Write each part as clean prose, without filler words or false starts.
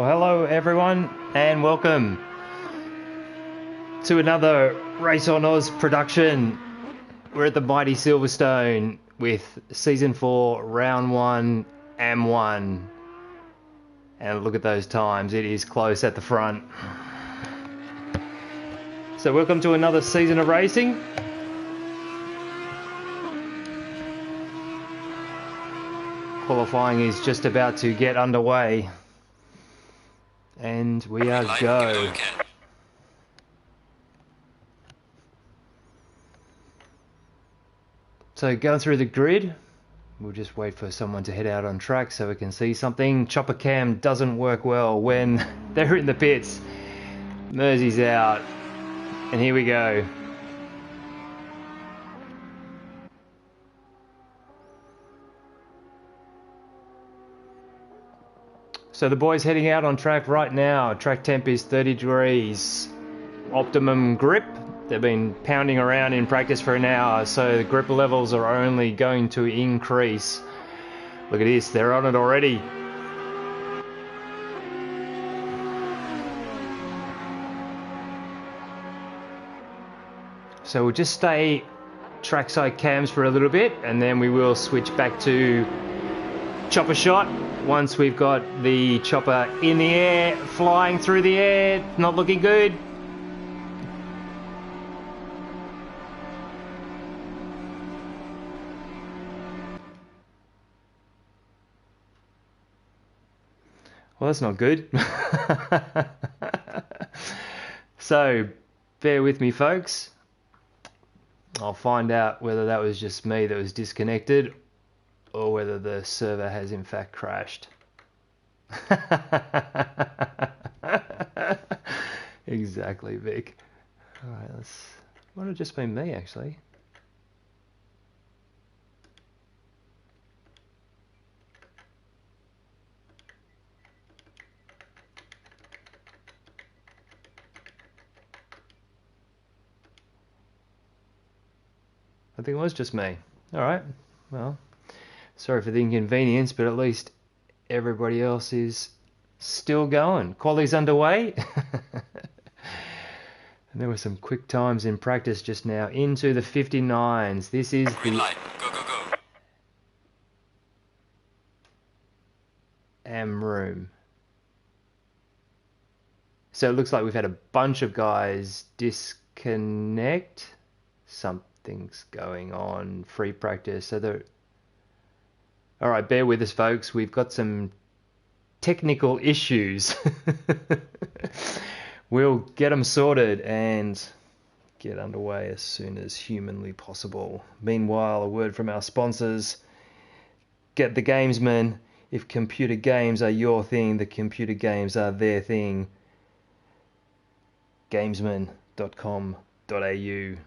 Well, hello everyone, and welcome to another RaceOnOz production. We're at the mighty Silverstone with Season 4, Round 1, AM1. And look at those times, it is close at the front. So welcome to another season of racing. Qualifying is just about to get underway. And we are go. So going through the grid, we'll just wait for someone to head out on track so we can see something. Chopper cam doesn't work well when they're in the pits. Mersey's out. And here we go. So the boys heading out on track right now. Track temp is 30 degrees. Optimum grip. They've been pounding around in practice for an hour, so the grip levels are only going to increase. Look at this, they're on it already. So we'll just stay trackside cams for a little bit, and then we will switch back to chopper shot. Once we've got the chopper in the air, flying through the air, not looking good. Well, that's not good. So, bear with me, folks. I'll find out whether that was just me that was disconnected or whether the server has in fact crashed. Exactly, Vic. Alright, might have just been me, actually. I think it was just me. Alright, well, sorry for the inconvenience, but at least everybody else is still going. Quali's underway. And there were some quick times in practice just now into the 59s. This is Green the light. Go, go, go. AM room. So it looks like we've had a bunch of guys disconnect. Something's going on. Free practice. So alright, bear with us, folks. We've got some technical issues. We'll get them sorted and get underway as soon as humanly possible. Meanwhile, a word from our sponsors. Get the gamesman. If computer games are your thing, the computer games are their thing. Gamesman.com.au.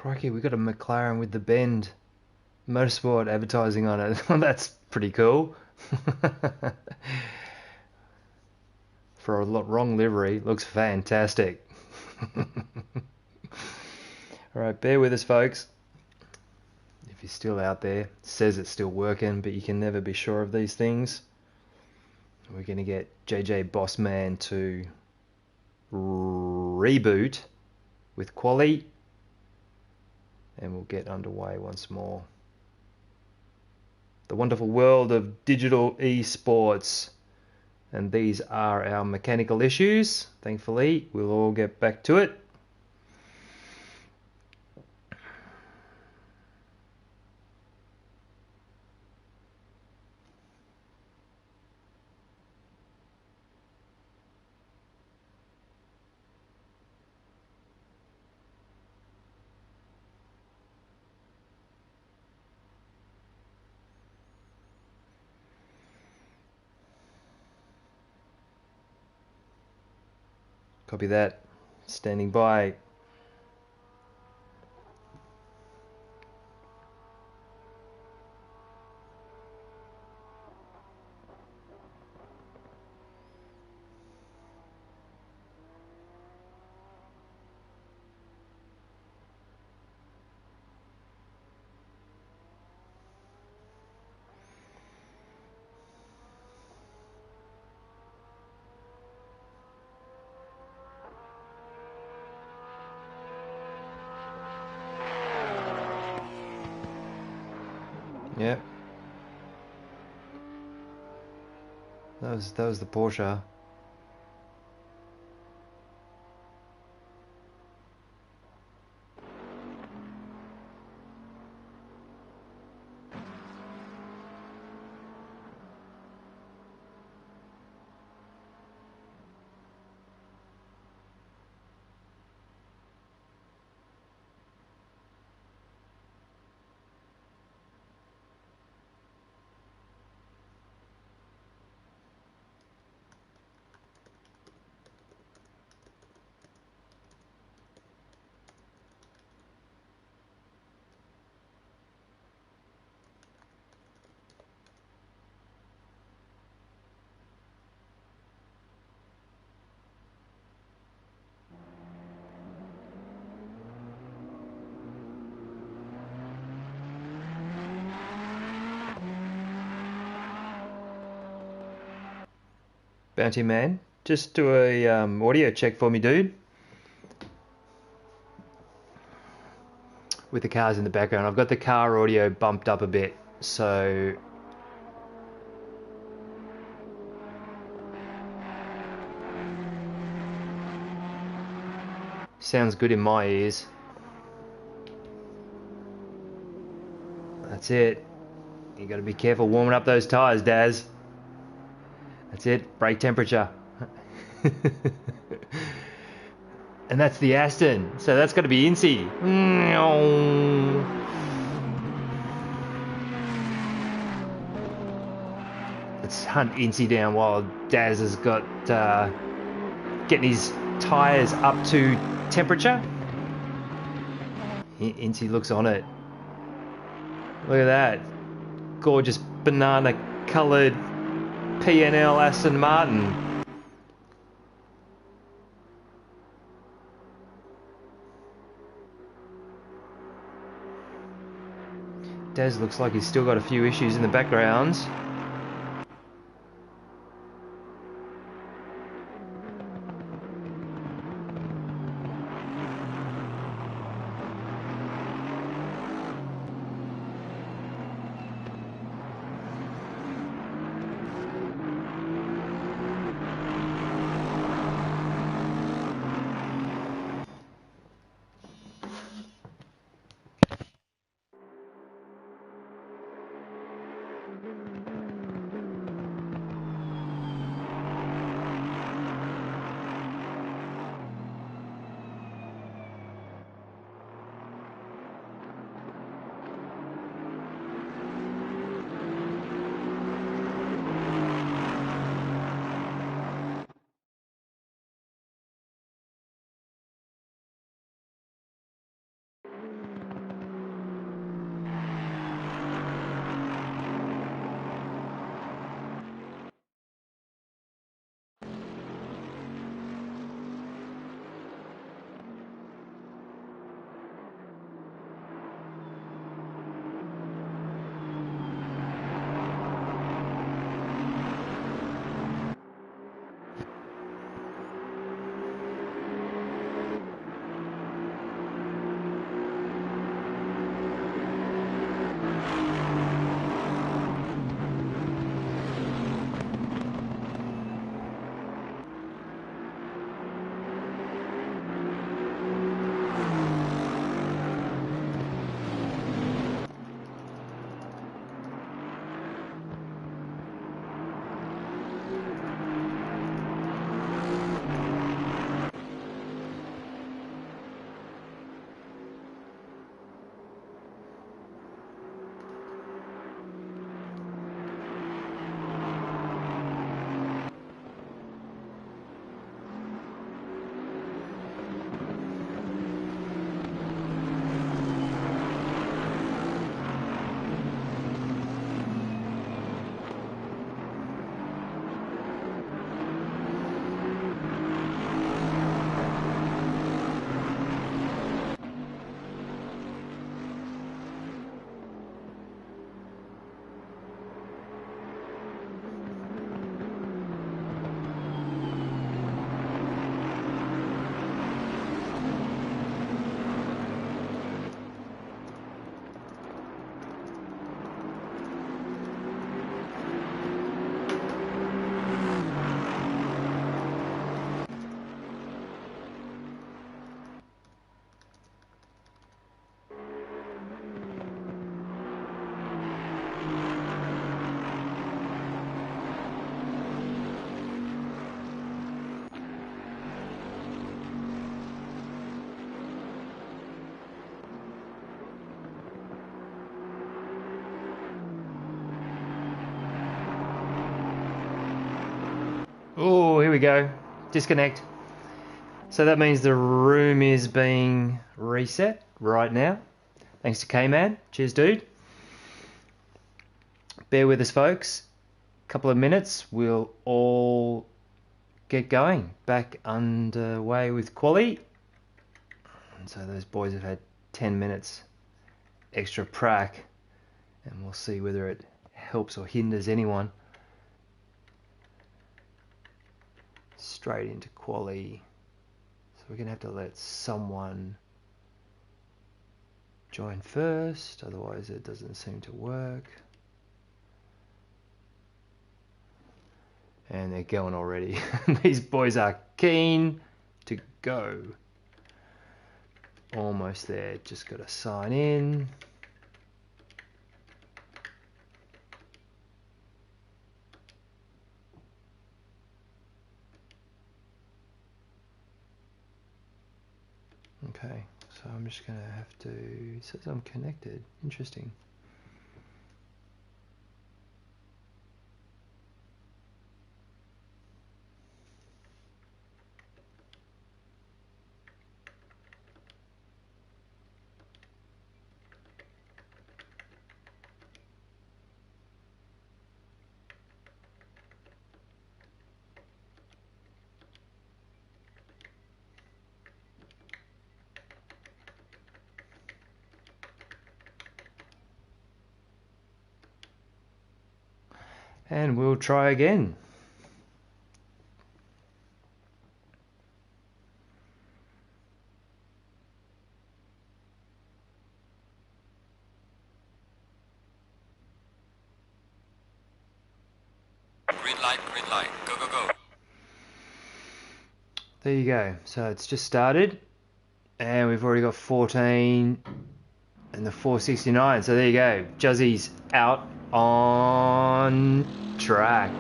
Crikey, we got a McLaren with the Bend Motorsport advertising on it. That's pretty cool. For a wrong livery, looks fantastic. Alright, bear with us, folks. If you're still out there, it says it's still working, but you can never be sure of these things. We're going to get JJ Bossman to reboot with Quali, and we'll get underway once more. The wonderful world of digital esports, and these are our mechanical issues. Thankfully, we'll all get back to it. Copy that. Standing by. Yep. That was the Porsche. Bounty Man, just do a audio check for me, dude. With the cars in the background, I've got the car audio bumped up a bit, so sounds good in my ears. That's it. You got to be careful warming up those tires, Daz. That's it, brake temperature. And that's the Aston, so that's got to be Incy. Let's hunt Incy down while Daz has got getting his tyres up to temperature. Incy looks on it. Look at that. Gorgeous banana coloured PNL Aston Martin. Daz looks like he's still got a few issues in the background. Oh, here we go. Disconnect. So that means the room is being reset right now. Thanks to K-Man. Cheers, dude. Bear with us, folks. Couple of minutes, we'll all get going. Back underway with quali. And so those boys have had 10 minutes extra prac, and we'll see whether it helps or hinders anyone. Straight into quali. So we're going to have to let someone join first, otherwise it doesn't seem to work. And they're going already. These boys are keen to go. Almost there, just got to sign in. Okay, so I'm just going to have to, it says I'm connected, interesting. And we'll try again. Green light, go, go, go. There you go. So it's just started, and we've already got 14 and the 469. So there you go. Juzzy's out on track.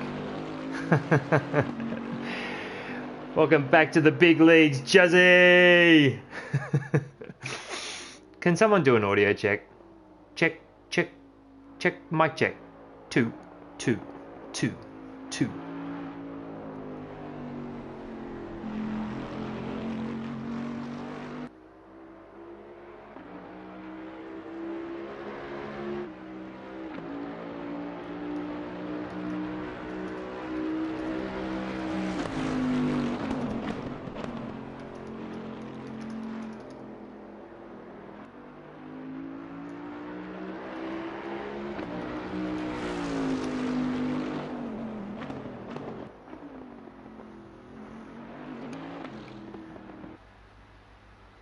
Welcome back to the big leagues, Juzzy. Can someone do an audio check? Check, check, check, mic check. 2, 2, 2, 2.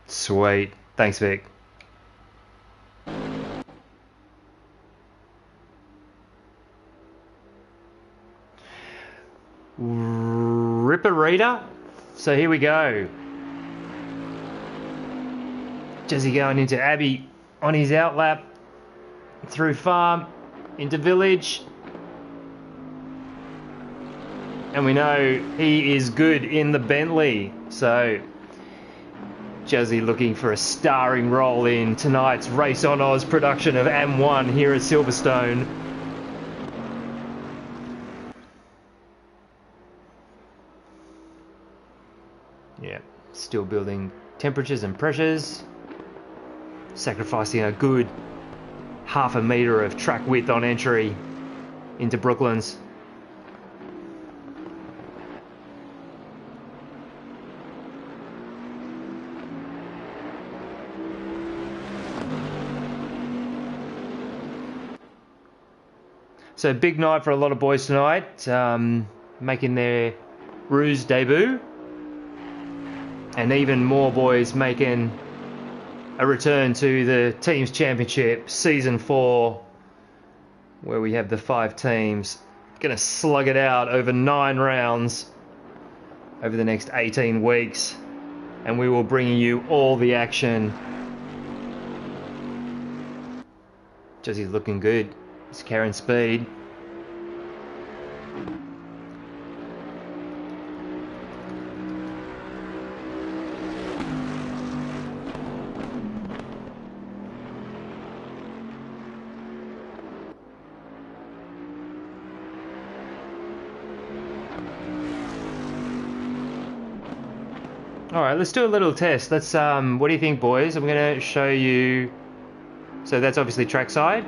Sweet. Thanks, Vic. Ripperita. So here we go. Jesse going into Abbey on his outlap, through farm, into village. And we know he is good in the Bentley. So Jazzy looking for a starring role in tonight's RaceOnOz production of AM1 here at Silverstone. Yeah, still building temperatures and pressures. Sacrificing a good half a metre of track width on entry into Brooklands. So big night for a lot of boys tonight, making their Ruse debut. And even more boys making a return to the Teams Championship Season 4, where we have the 5 teams going to slug it out over 9 rounds over the next 18 weeks. And we will bring you all the action. Jesse's looking good. He's carrying speed. All right, let's do a little test. Let's. What do you think, boys? I'm going to show you. So that's obviously trackside,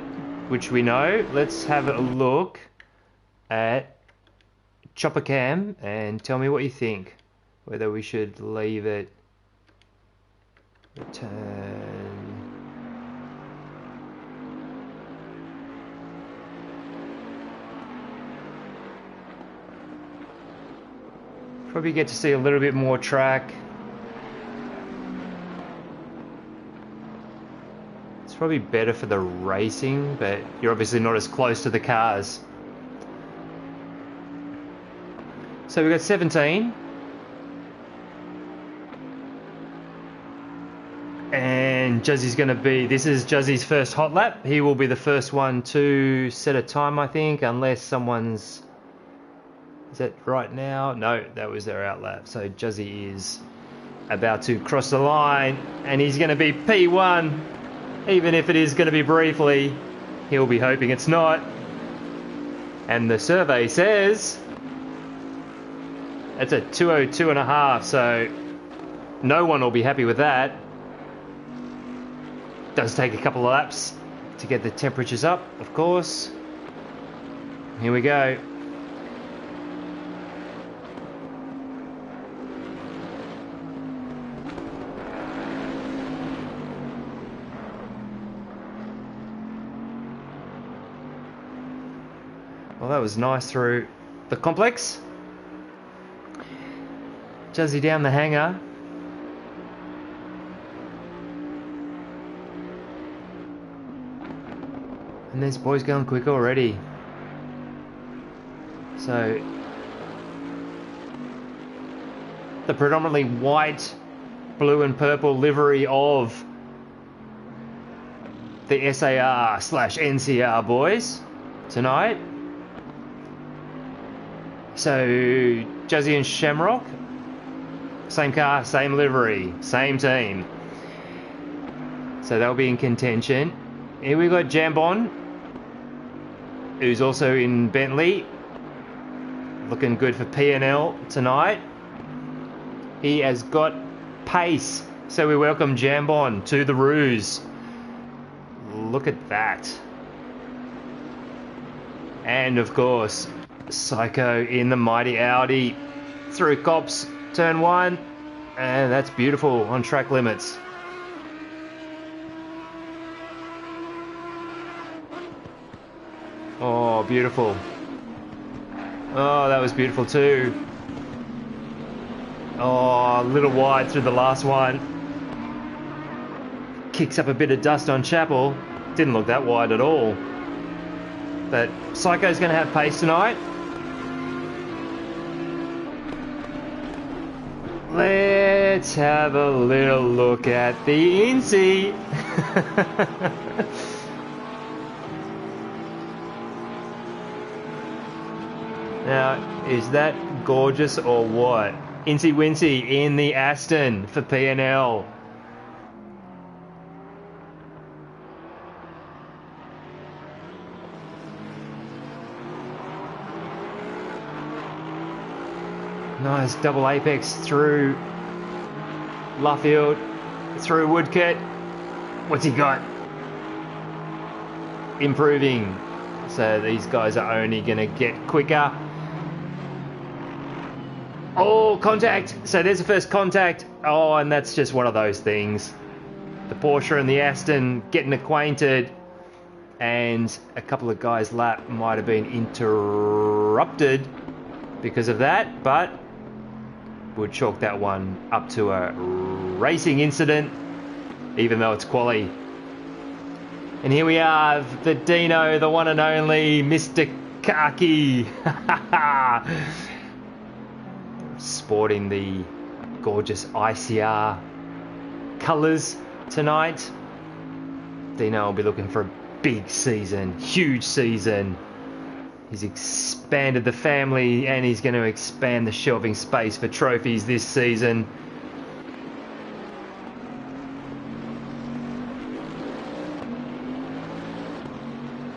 which we know. Let's have a look at chopper cam and tell me what you think. Whether we should leave it. Return. Probably get to see a little bit more track. It's probably better for the racing, but you're obviously not as close to the cars. So we've got 17. And Juzzy's going to be, this is Juzzy's first hot lap. He will be the first one to set a time, I think, unless someone's, is that right now? No, that was their out lap. So Juzzy is about to cross the line and he's going to be P1. Even if it is going to be briefly, he'll be hoping it's not. And the survey says it's a 2:02.5, so no one will be happy with that. Does take a couple of laps to get the temperatures up, of course. Here we go. Well, that was nice through the complex. Juzzy down the hanger. And this boy's going quick already. So the predominantly white, blue and purple livery of the SAR/NCR boys tonight. So Juzzy and Shamrock, same car, same livery, same team. So they'll be in contention. Here we got Jambon, who's also in Bentley, looking good for P&L tonight. He has got pace, so we welcome Jambon to the Ruse. Look at that. And of course, Psycho in the mighty Audi through Cops, turn 1, and that's beautiful on track limits. Oh, beautiful. Oh, that was beautiful too. Oh, a little wide through the last one. Kicks up a bit of dust on Chapel. Didn't look that wide at all. But Psycho's going to have pace tonight. Let's have a little look at the Incy. Now, is that gorgeous or what? Incy Wincy in the Aston for P&L. Nice double apex through Luffield, through Woodcote. What's he got? Improving. So these guys are only going to get quicker. Oh, contact. So there's the first contact. Oh, and that's just one of those things. The Porsche and the Aston getting acquainted. And a couple of guys' lap might have been interrupted because of that, but we'll chalk that one up to a racing incident, even though it's quali. And here we are, the Dino, the one and only Mr. Khaki. Sporting the gorgeous ICR colours tonight. Dino will be looking for a big season, huge season. He's expanded the family and he's going to expand the shelving space for trophies this season.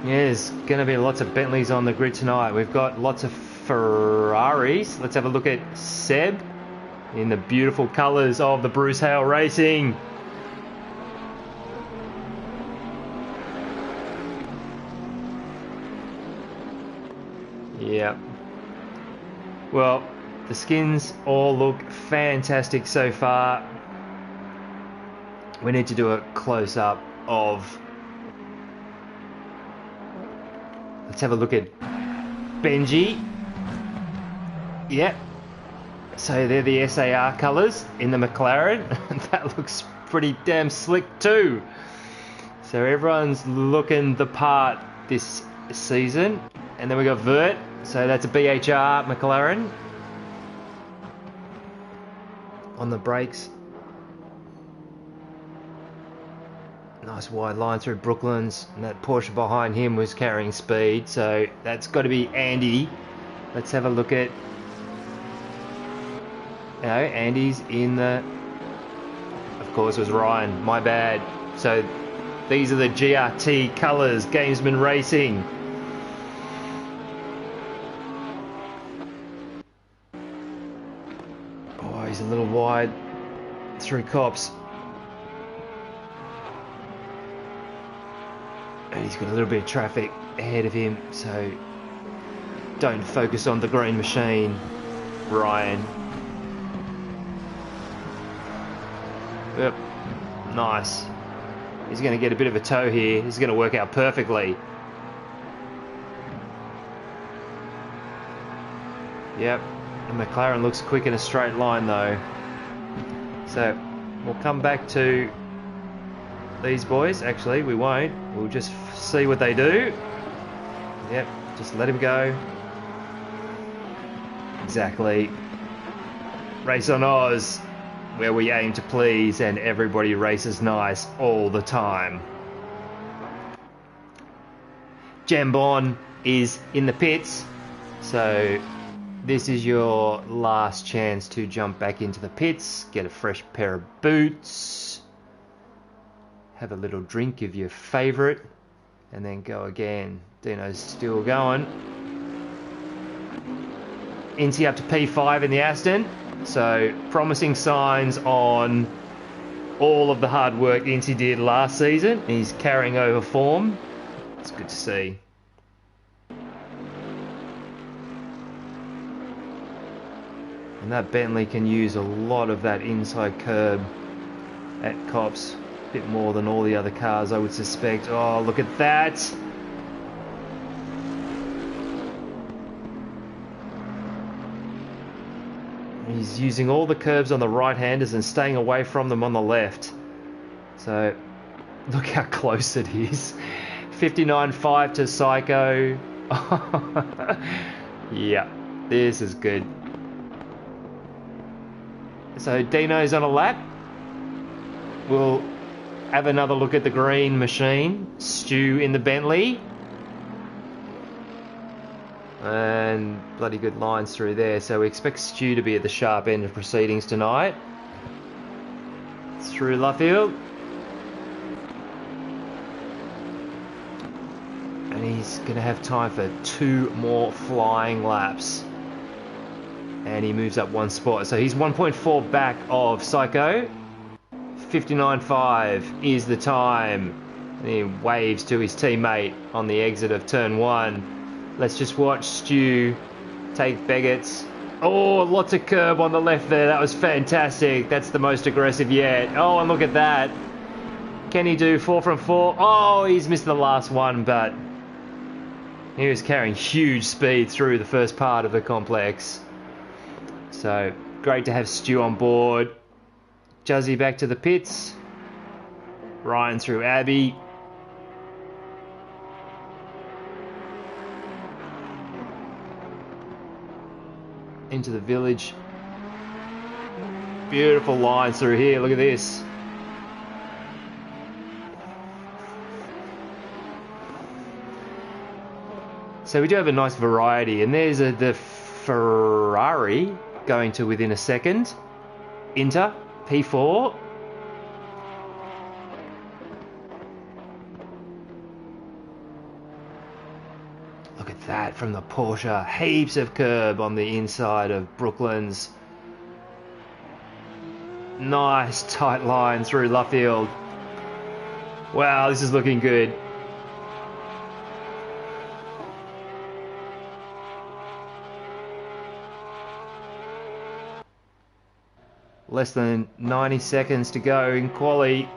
Yeah, there's going to be lots of Bentleys on the grid tonight. We've got lots of Ferraris. Let's have a look at Seb. in the beautiful colours of the Bruce Hale Racing. Yeah. Well, the skins all look fantastic so far. We need to do a close-up of... Let's have a look at Benji. Yep. So they're the SAR colours in the McLaren. That looks pretty damn slick too. So everyone's looking the part this season. And then we got Vert. So that's a BHR McLaren. On the brakes. Nice wide line through Brooklands, and that Porsche behind him was carrying speed, so that's got to be Andy. Let's have a look at... No, Andy's in the... Of course it was Ryan, my bad. So these are the GRT colours, Gamesman Racing. Oh, he's a little wide through Cops. And he's got a little bit of traffic ahead of him, so don't focus on the green machine, Ryan. Yep, nice. He's going to get a bit of a tow here. He's going to work out perfectly. Yep, the McLaren looks quick in a straight line though. So we'll come back to these boys. Actually, we won't. We'll just see what they do. Yep, just let him go. Exactly. Race on Oz, where we aim to please and everybody races nice all the time. Jambon is in the pits, so this is your last chance to jump back into the pits, get a fresh pair of boots, have a little drink of your favourite, and then go again. Dino's still going. Incy up to P5 in the Aston, so promising signs on all of the hard work Incy did last season. He's carrying over form. It's good to see. And that Bentley can use a lot of that inside curb at Cops. A bit more than all the other cars, I would suspect. Oh, look at that. He's using all the curbs on the right-handers and staying away from them on the left. So, look how close it is. 59.5 to Psycho. Yeah, this is good. So Dino's on a lap. We'll have another look at the green machine. Stu in the Bentley. And bloody good lines through there. So we expect Stu to be at the sharp end of proceedings tonight. Through Luffield. And he's going to have time for 2 more flying laps. And he moves up 1 spot. So he's 1.4 back of Psycho. 59.5 is the time. And he waves to his teammate on the exit of turn 1. Let's just watch Stu take Beggart's. Oh, lots of curb on the left there. That was fantastic. That's the most aggressive yet. Oh, and look at that. Can he do 4 from 4? Oh, he's missed the last one, but he was carrying huge speed through the first part of the complex. So, great to have Stu on board. Juzzy back to the pits. Ryan through Abbey. Into the village. Beautiful lines through here. Look at this. So we do have a nice variety, and there's the Ferrari going to within a second. Inter P4. Look at that from the Porsche. Heaps of curb on the inside of Brooklands. Nice tight line through Luffield. Wow, this is looking good. Less than 90 seconds to go in quali.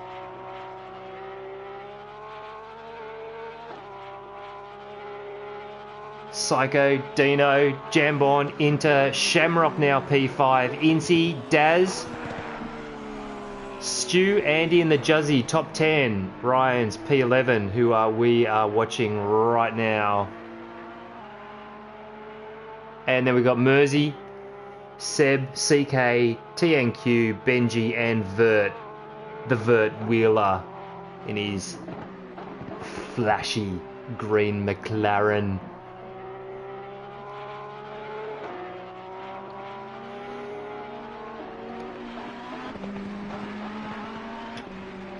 Psycho, Dino, Jambon, Inter, Shamrock now P5, Incy, Daz, Stu, Andy and the Juzzy, top 10. Ryan's P11, who we are watching right now. And then we've got Mersey, Seb, CK, TNQ, Benji and Vert. The Vert Wheeler in his flashy green McLaren.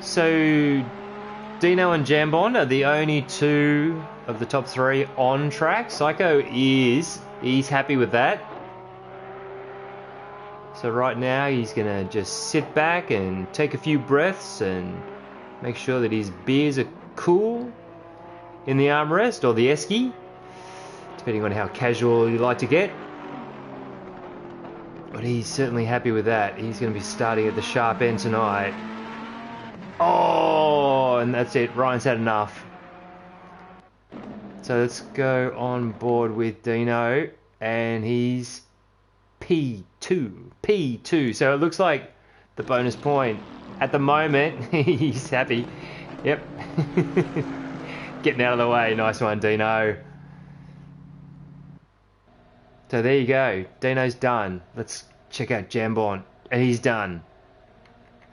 So Dino and Jambon are the only two of the top three on track. Psycho he's happy with that. So right now he's gonna just sit back and take a few breaths and make sure that his beers are cool in the armrest or the esky, depending on how casual you like to get. But he's certainly happy with that. He's gonna be starting at the sharp end tonight. Oh, and that's it. Ryan's had enough. So let's go on board with Dino, and he's P2. So it looks like the bonus point at the moment. He's happy. Yep. Getting out of the way. Nice one, Dino. So there you go. Dino's done. Let's check out Jambon, and he's done.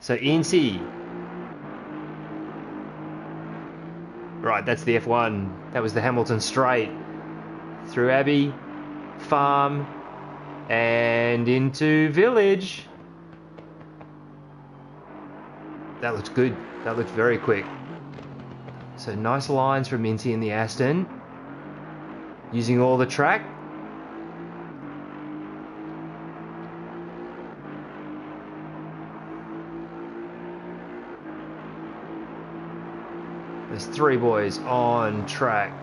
So Incy. Right, that's the F1. That was the Hamilton straight. Through Abbey, Farm, and into Village. That looks good. That looks very quick. So nice lines from Incy in the Aston. Using all the track. There's three boys on track.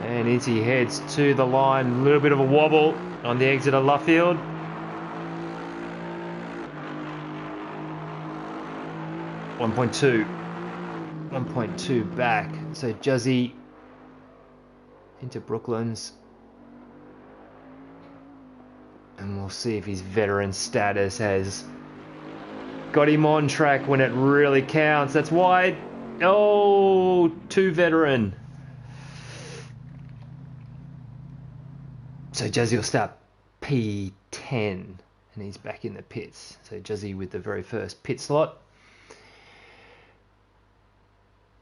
And Incy heads to the line. A little bit of a wobble on the exit of Luffield. .2 back. So Juzzy into Brooklands, and we'll see if his veteran status has got him on track when it really counts. That's wide. Oh, too veteran. So Juzzy will start P10, and he's back in the pits. So Juzzy with the very first pit slot.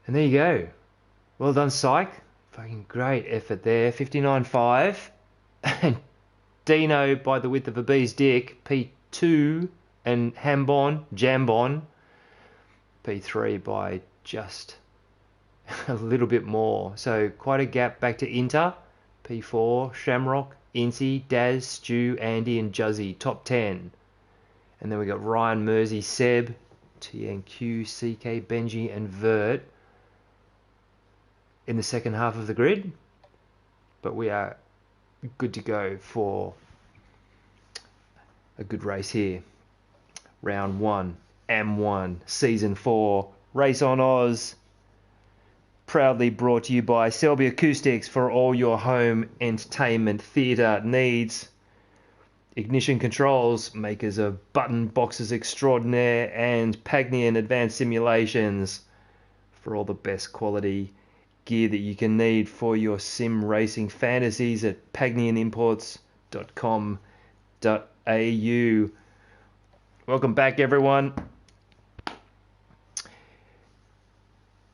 And there you go. Well done, Psych. Fucking great effort there. 59.5. And Dino by the width of a bee's dick. P2. And Jambon. P3 by just a little bit more. So quite a gap back to Inter. P4. Shamrock, Incy, Daz, Stu, Andy and Juzzy. Top 10. And then we got Ryan, Mersey, Seb, TNQ, CK, Benji and Vert in the second half of the grid, but we are good to go for a good race here. Round 1, AM1, Season 4, Race on Oz, proudly brought to you by Selby Acoustics for all your home entertainment theatre needs. Ignition Controls, makers of button boxes extraordinaire, and Pagnian Advanced Simulations for all the best quality gear that you can need for your sim racing fantasies at pagnianimports.com.au. Welcome back, everyone.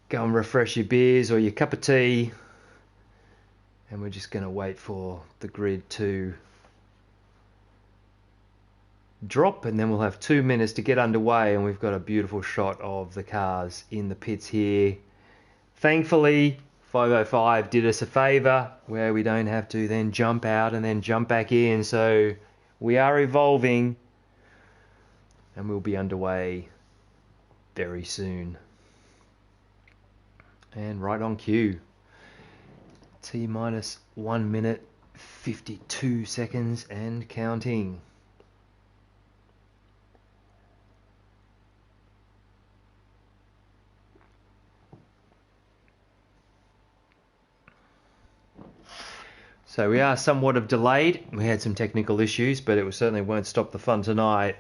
Go and refresh your beers or your cup of tea, and we're just going to wait for the grid to drop, and then we'll have 2 minutes to get underway, and we've got a beautiful shot of the cars in the pits here. Thankfully, 505 did us a favour where we don't have to then jump out and then jump back in, so we are evolving, and we'll be underway very soon. And right on cue. T minus 1 minute 52 seconds and counting. So we are somewhat of delayed. We had some technical issues, but it certainly won't stop the fun tonight.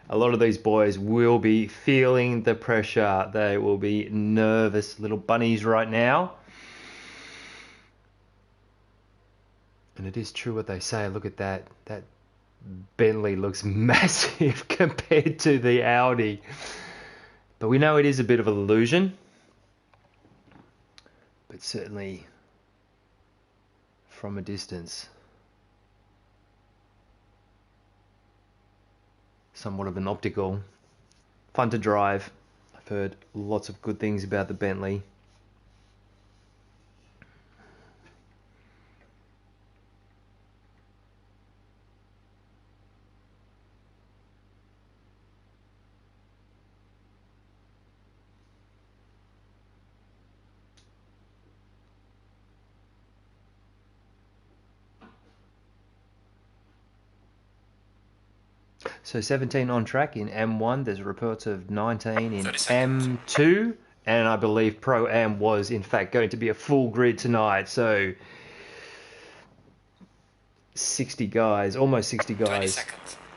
A lot of these boys will be feeling the pressure. They will be nervous little bunnies right now. And it is true what they say. Look at that. That Bentley looks massive compared to the Audi. But we know it is a bit of an illusion. But certainly from a distance, somewhat of an optical. Fun to drive. I've heard lots of good things about the Bentley. So 17 on track in AM1. There's reports of 19 in AM2. And I believe Pro-Am was, in fact, going to be a full grid tonight. So 60 guys, almost 60 guys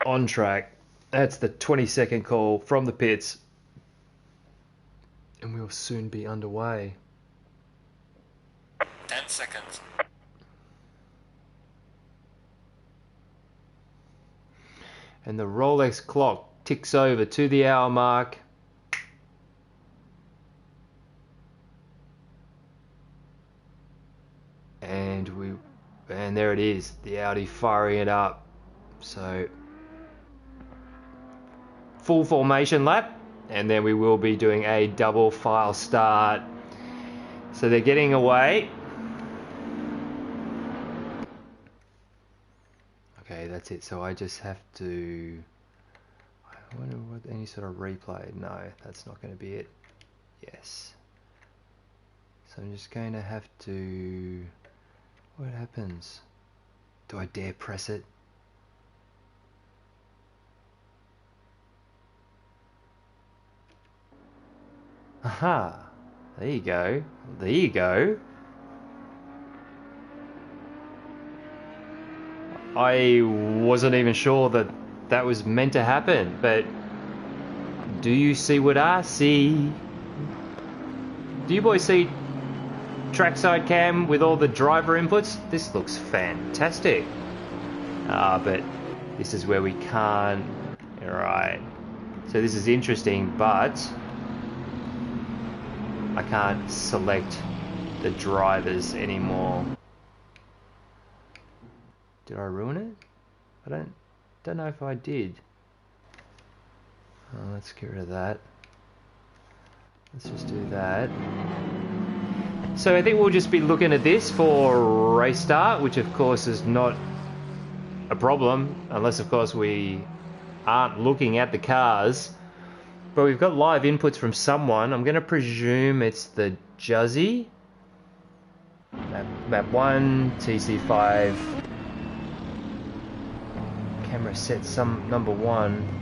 on track. That's the 20-second call from the pits. And we'll soon be underway. 10 seconds. And the Rolex clock ticks over to the hour mark. And there it is, the Audi firing it up. So full formation lap, and then we will be doing a double file start. So they're getting away. Okay, that's it. So I just have to... I wonder what any sort of replay. No, that's not going to be it. Yes. So I'm just going to have to... What happens? Do I dare press it? Aha! There you go. There you go. I wasn't even sure that that was meant to happen, but do you see what I see? Do you boys see trackside cam with all the driver inputs? This looks fantastic. But this is where we can't... Alright. So this is interesting, but I can't select the drivers anymore. Did I ruin it? I don't know if I did. Oh, let's get rid of that. Let's just do that. So I think we'll just be looking at this for race start, which of course is not a problem, unless of course we aren't looking at the cars. But we've got live inputs from someone. I'm going to presume it's the Juzzy. Map 1, TC5. Camera set some number 1.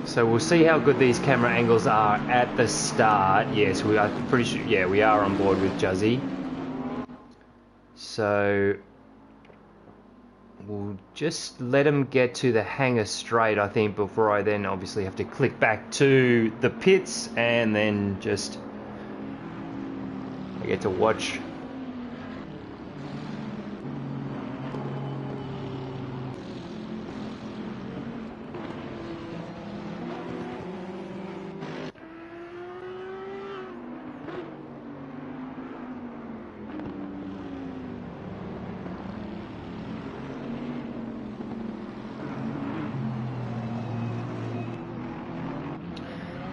So we'll see how good these camera angles are at the start. Yes, we are pretty sure. Yeah, we are on board with Juzzy. So we'll just let him get to the hangar straight, I think, before I then obviously have to click back to the pits and then just I get to watch.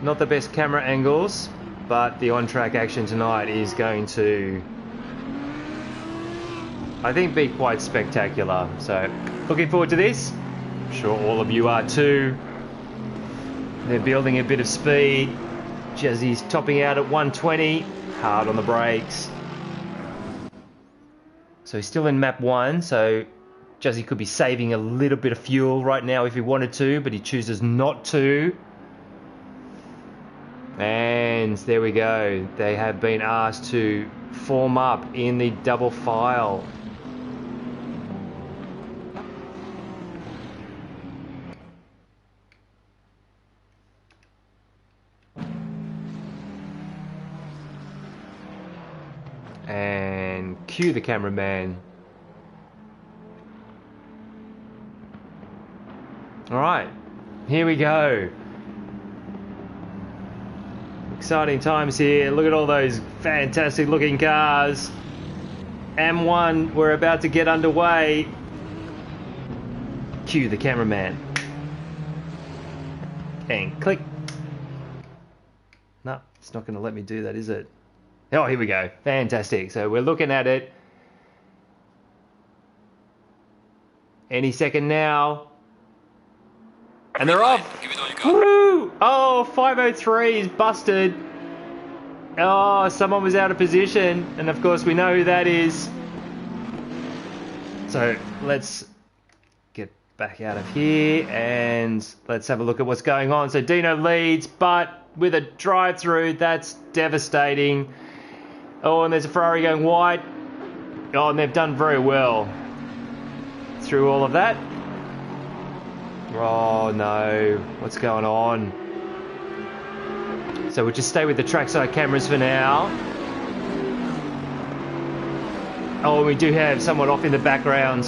Not the best camera angles, but the on-track action tonight is going to, I think, be quite spectacular. So, looking forward to this. I'm sure all of you are too. They're building a bit of speed. Jazzy's topping out at 120, hard on the brakes. So he's still in map 1, so Jazzy could be saving a little bit of fuel right now if he wanted to, but he chooses not to. And there we go. They have been asked to form up in the double file. And cue the cameraman. All right, here we go. Exciting times here. Look at all those fantastic looking cars. AM1, we're about to get underway. Cue the cameraman. And click. No, it's not going to let me do that, is it? Oh, here we go. Fantastic. So we're looking at it. Any second now. And they're off. Give it all you got. Woo! Oh, 503 is busted. Oh, someone was out of position. And of course we know who that is. So let's get back out of here and let's have a look at what's going on. So Dino leads, but with a drive-through, that's devastating. Oh, and there's a Ferrari going wide. Oh, and they've done very well through all of that. Oh no, what's going on? So we'll just stay with the trackside cameras for now. Oh, we do have someone off in the background.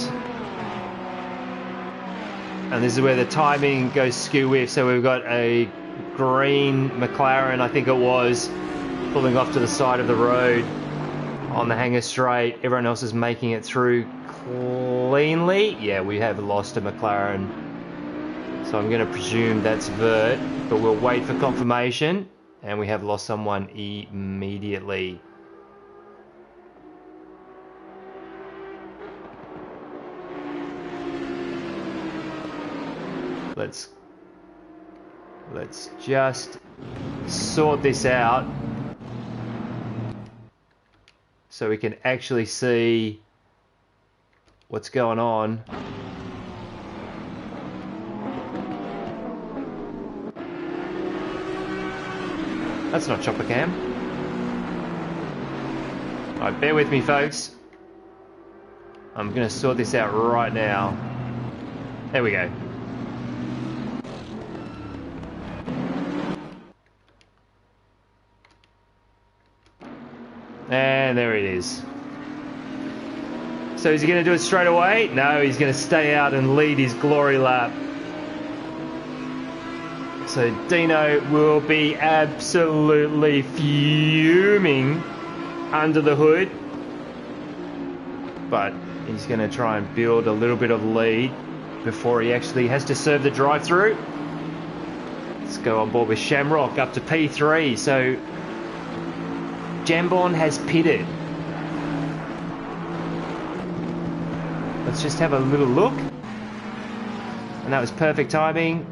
And this is where the timing goes skew with. So we've got a green McLaren, I think it was, pulling off to the side of the road on the hangar straight. Everyone else is making it through cleanly. Yeah, we have lost a McLaren. So I'm going to presume that's Vert, but we'll wait for confirmation. And we have lost someone immediately. Let's just sort this out so we can actually see what's going on. That's not chopper cam. Alright, bear with me, folks. I'm going to sort this out right now. There we go. And there it is. So is he going to do it straight away? No, he's going to stay out and lead his glory lap. So Dino will be absolutely fuming under the hood. But he's going to try and build a little bit of lead before he actually has to serve the drive-through. Let's go on board with Shamrock up to P3. So Jambon has pitted. Let's just have a little look. And that was perfect timing.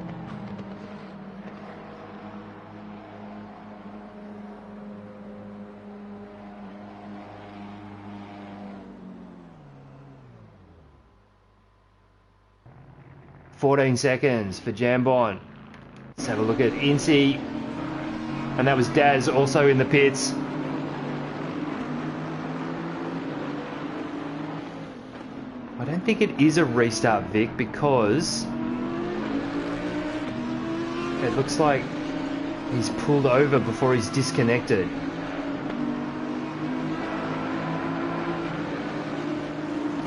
$14 seconds for Jambon. Let's have a look at Incy. And that was Daz also in the pits. I don't think it is a restart, Vic, because it looks like he's pulled over before he's disconnected.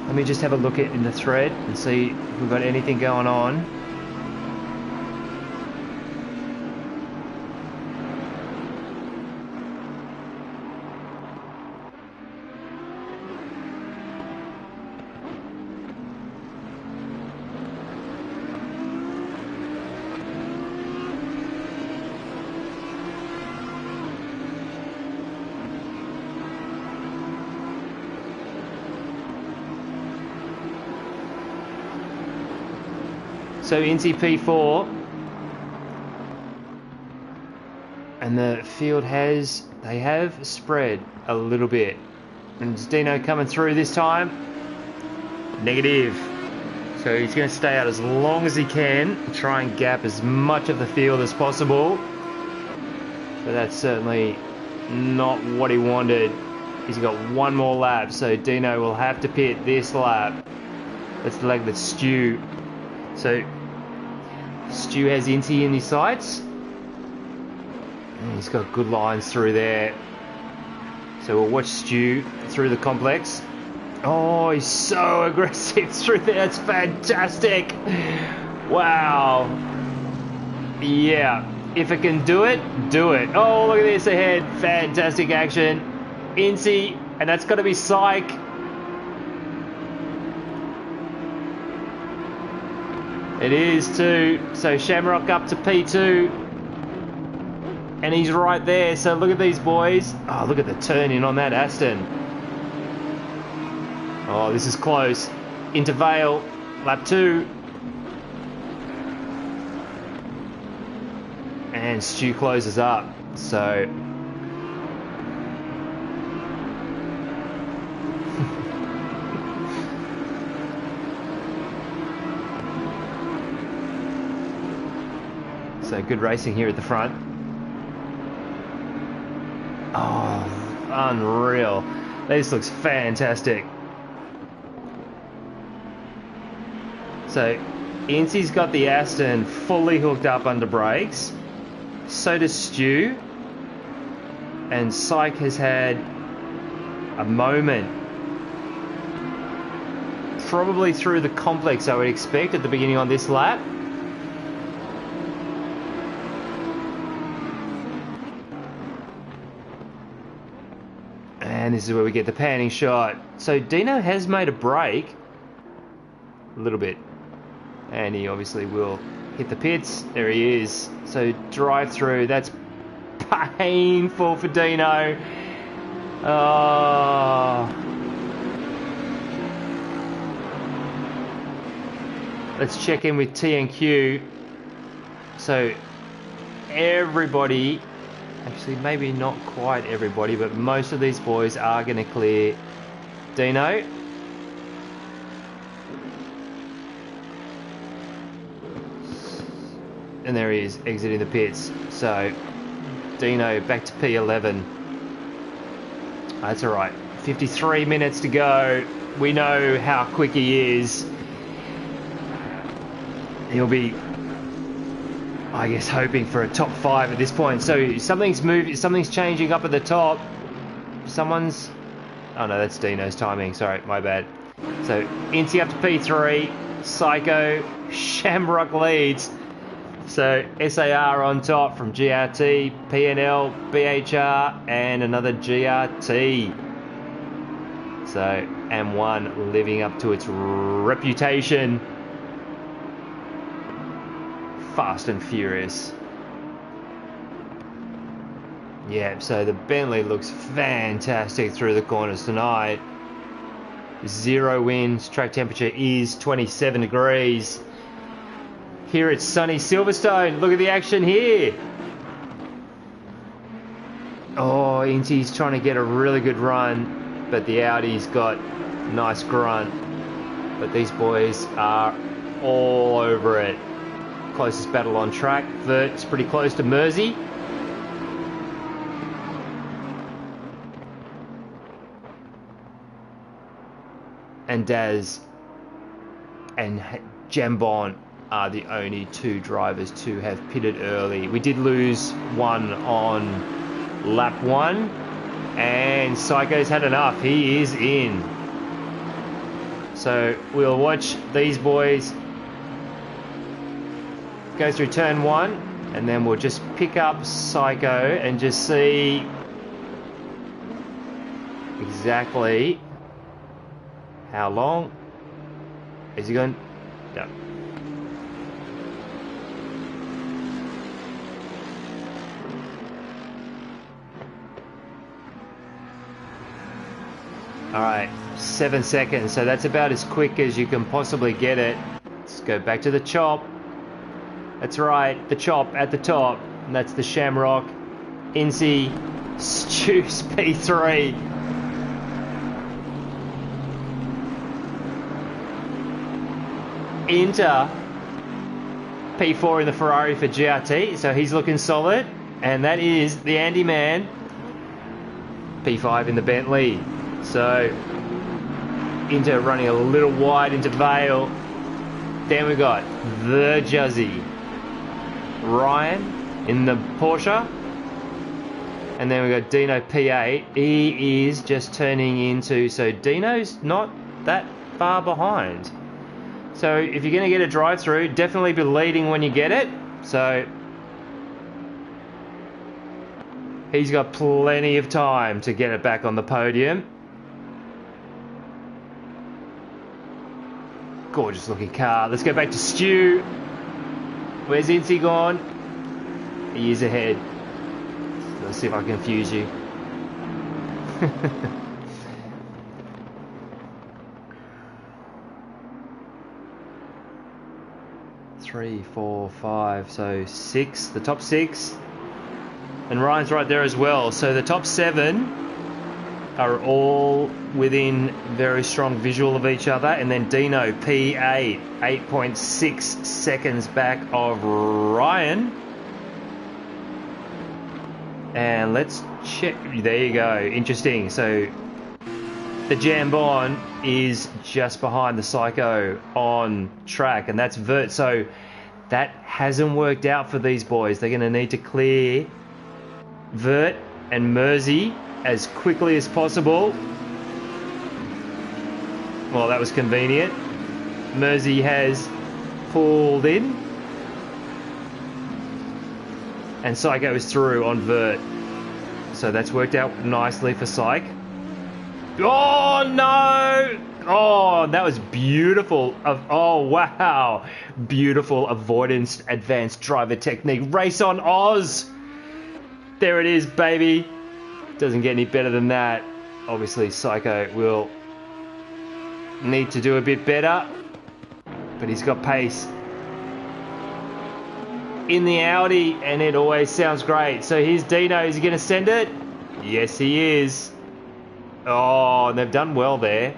Let me just have a look at in the thread and see if we've got anything going on. So Incy P4. And the field they have spread a little bit. And is Dino coming through this time? Negative. So he's going to stay out as long as he can, try and gap as much of the field as possible. But that's certainly not what he wanted. He's got one more lap, so Dino will have to pit this lap. That's the leg with Stu. So Stu has Incy in his sights. And he's got good lines through there. So we'll watch Stu through the complex. Oh, he's so aggressive through there. That's fantastic. Wow. Yeah. If it can do it, do it. Oh, look at this ahead. Fantastic action. Incy, and that's got to be Psych. It is too. So Shamrock up to P2. And he's right there. So look at these boys. Oh, look at the turn in on that Aston. Oh, this is close. Into Vale. Lap 2. And Stu closes up. So so good racing here at the front. Oh, unreal. This looks fantastic. So Incy's got the Aston fully hooked up under brakes. So does Stu. And Psych has had a moment. Probably through the complex, I would expect, at the beginning on this lap. And this is where we get the panning shot. So Dino has made a break. A little bit. And he obviously will hit the pits. There he is. So drive through. That's painful for Dino. Oh. Let's check in with TNQ. So everybody, actually maybe not quite everybody, but most of these boys are going to clear Dino. And there he is, exiting the pits. So Dino back to P11. That's all right. 53 minutes to go. We know how quick he is. He'll be, I guess, hoping for a top 5 at this point. So something's changing up at the top. Oh no, that's Dino's timing. Sorry, my bad. So Incy up to P3. Psycho. Shamrock leads. So SAR on top from GRT, PNL, BHR, and another GRT. So AM1 living up to its reputation. Fast and furious. Yeah, so the Bentley looks fantastic through the corners tonight. 0 winds, track temperature is 27 degrees. Here at sunny Silverstone. Look at the action here. Oh, Incy's trying to get a really good run, but the Audi's got nice grunt. But these boys are all over it. Closest battle on track. Vert's pretty close to Mersey. And Daz and Jambon are the only 2 drivers to have pitted early. We did lose one on lap 1, and Psycho's had enough. He is in. So we'll watch these boys go through turn 1, and then we'll just pick up Psycho and just see exactly how long is he going. No. Alright, 7 seconds, so that's about as quick as you can possibly get it. Let's go back to the chop. That's right, the chop at the top. And that's the Shamrock. Incy, Stu's P3. Inter, P4 in the Ferrari for GRT, so he's looking solid. And that is the Andy man, P5 in the Bentley. So Inter running a little wide into Vale. Then we got the Juzzy, Ryan in the Porsche. And then we got Dino P8. He is just turning into, so Dino's not that far behind. So if you're going to get a drive through, definitely be leading when you get it. So he's got plenty of time to get it back on the podium. Gorgeous looking car. Let's go back to Stu. Where's Incy gone? He is ahead. Let's see if I can confuse you. 3, 4, 5, so 6, the top 6. And Ryan's right there as well. So the top 7 are all within very strong visual of each other. And then Dino, P8, 8.6 seconds back of Ryan. And let's check. There you go. Interesting. So the Jambon is just behind the Psycho on track, and that's Vert. So that hasn't worked out for these boys. They're going to need to clear Vert and Mersey as quickly as possible. Well, that was convenient. Mersey has pulled in, and Psycho is through on Vert. So that's worked out nicely for Psych. Oh no! Oh, that was beautiful. Oh wow, beautiful avoidance, advanced driver technique. RaceOnOz. There it is, baby. Doesn't get any better than that. Obviously, Psycho will need to do a bit better, but he's got pace in the Audi, and it always sounds great. So here's Dino. Is he going to send it? Yes, he is. Oh, they've done well there.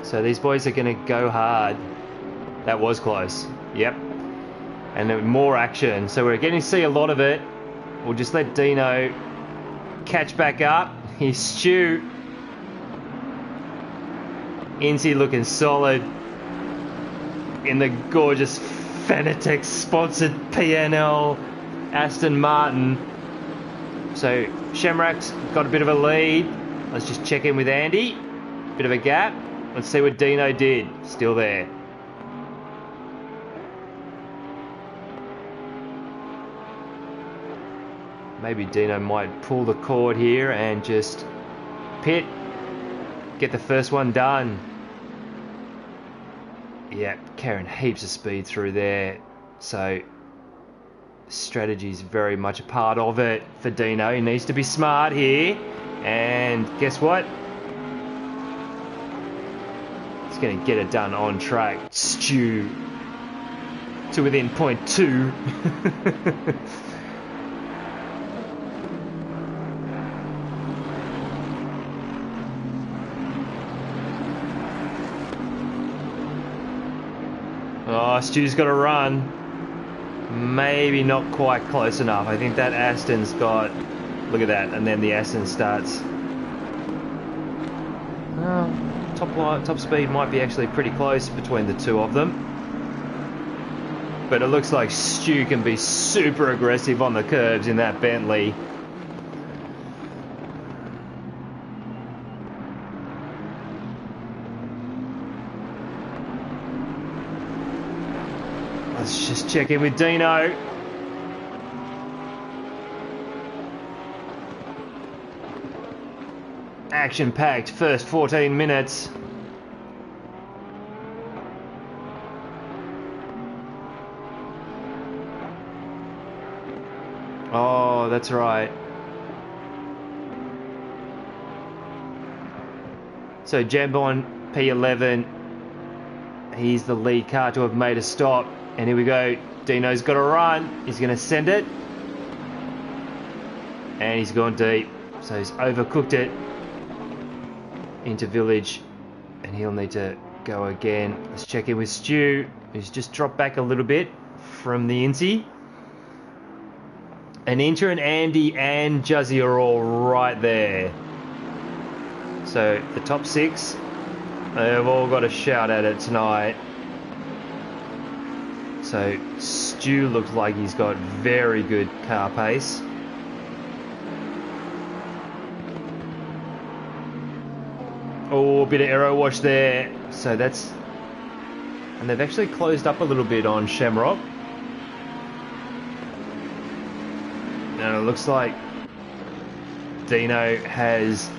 So these boys are going to go hard. That was close. Yep. And then more action. So we're getting to see a lot of it. We'll just let Dino catch back up. Here's Stu. Incy looking solid in the gorgeous Fanatec sponsored PNL Aston Martin. So Shamrock's got a bit of a lead. Let's just check in with Andy. Bit of a gap. Let's see what Dino did. Still there. Maybe Dino might pull the cord here and just pit. Get the first one done. Yeah, carrying heaps of speed through there. So strategy is very much a part of it for Dino. He needs to be smart here. And guess what? He's going to get it done on track. Stu to within 0.2. Oh, Stu's got to run. Maybe not quite close enough. I think that Aston's got... Look at that. And then the Aston starts... top speed might be actually pretty close between the two of them. But it looks like Stu can be super aggressive on the curbs in that Bentley. Let's just check in with Dino. Action-packed first 14 minutes. Oh, that's right. So Jambon P11, he's the lead car to have made a stop. And here we go. Dino's got to run. He's going to send it. And he's gone deep. So he's overcooked it into Village. And he'll need to go again. Let's check in with Stu, who's just dropped back a little bit from the Incy. And Inter and Andy and Juzzy are all right there. So the top 6, they've all got a shout at it tonight. So Stu looks like he's got very good car pace. Oh, a bit of aero wash there. So that's... And they've actually closed up a little bit on Shamrock. And it looks like Dino has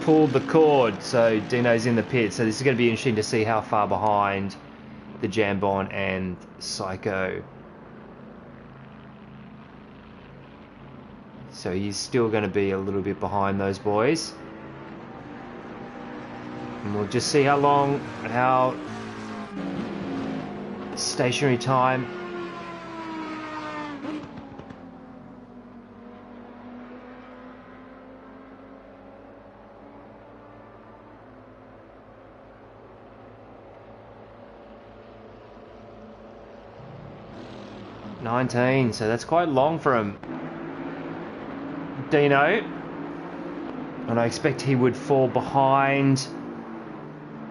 pulled the cord. So Dino's in the pit. So this is going to be interesting to see how far behind the Jambon and Psycho. So he's still going to be a little bit behind those boys. And we'll just see how stationary time. $19, so that's quite long from Dino. And I expect he would fall behind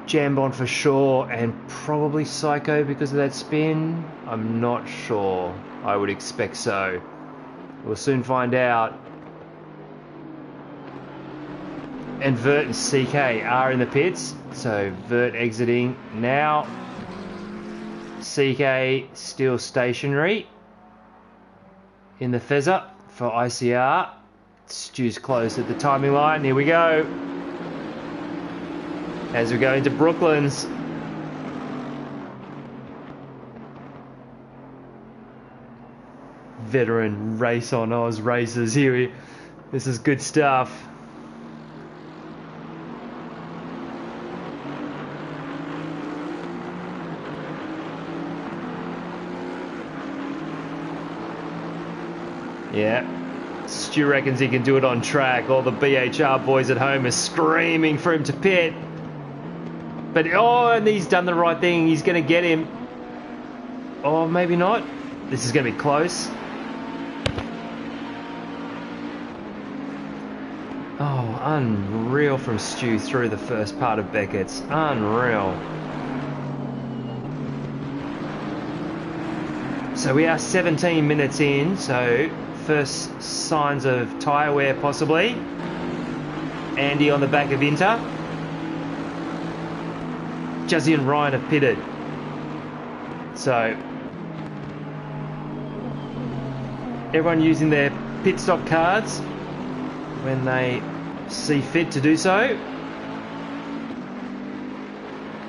Jambon for sure, and probably Psycho because of that spin. I'm not sure. I would expect so. We'll soon find out. And Vert and CK are in the pits. So Vert exiting now. CK still stationary in the Fezzer for ICR. Stu's close at the timing line. Here we go. As we go into Brooklands. Veteran RaceOnOz races here. This is good stuff. Yeah. Stu reckons he can do it on track. All the BHR boys at home are screaming for him to pit. But, oh, and he's done the right thing. He's going to get him. Oh, maybe not. This is going to be close. Oh, unreal from Stu through the first part of Beckett's. Unreal. So we are 17 minutes in. So first signs of tyre wear possibly. Andy on the back of Inter. Juzzy and Ryan have pitted. So everyone using their pit stop cards when they see fit to do so.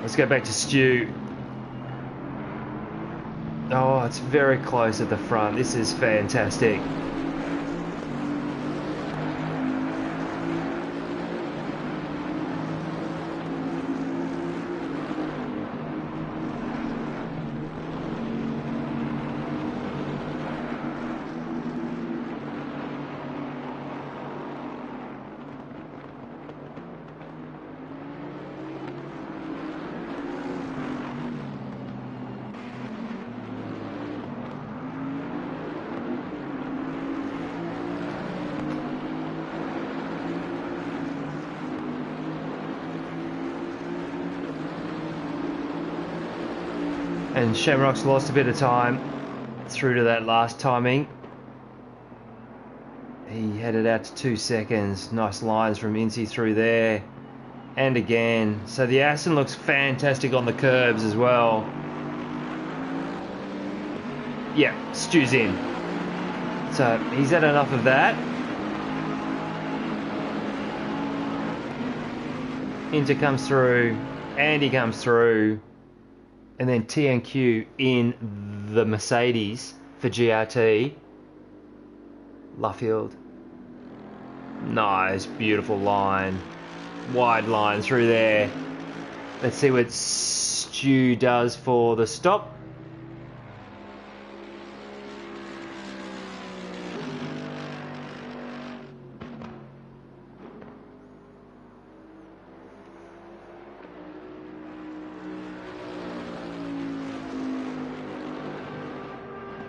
Let's go back to Stu. Oh, it's very close at the front. This is fantastic. And Shamrock's lost a bit of time through to that last timing. He headed out to 2 seconds. Nice lines from Incy through there. And again. So the Aston looks fantastic on the curbs as well. Yeah, Stu's in. So he's had enough of that. Inter comes through. Andy comes through. And then TNQ in the Mercedes for GRT. Luffield. Nice, beautiful line. Wide line through there. Let's see what Stu does for the stop.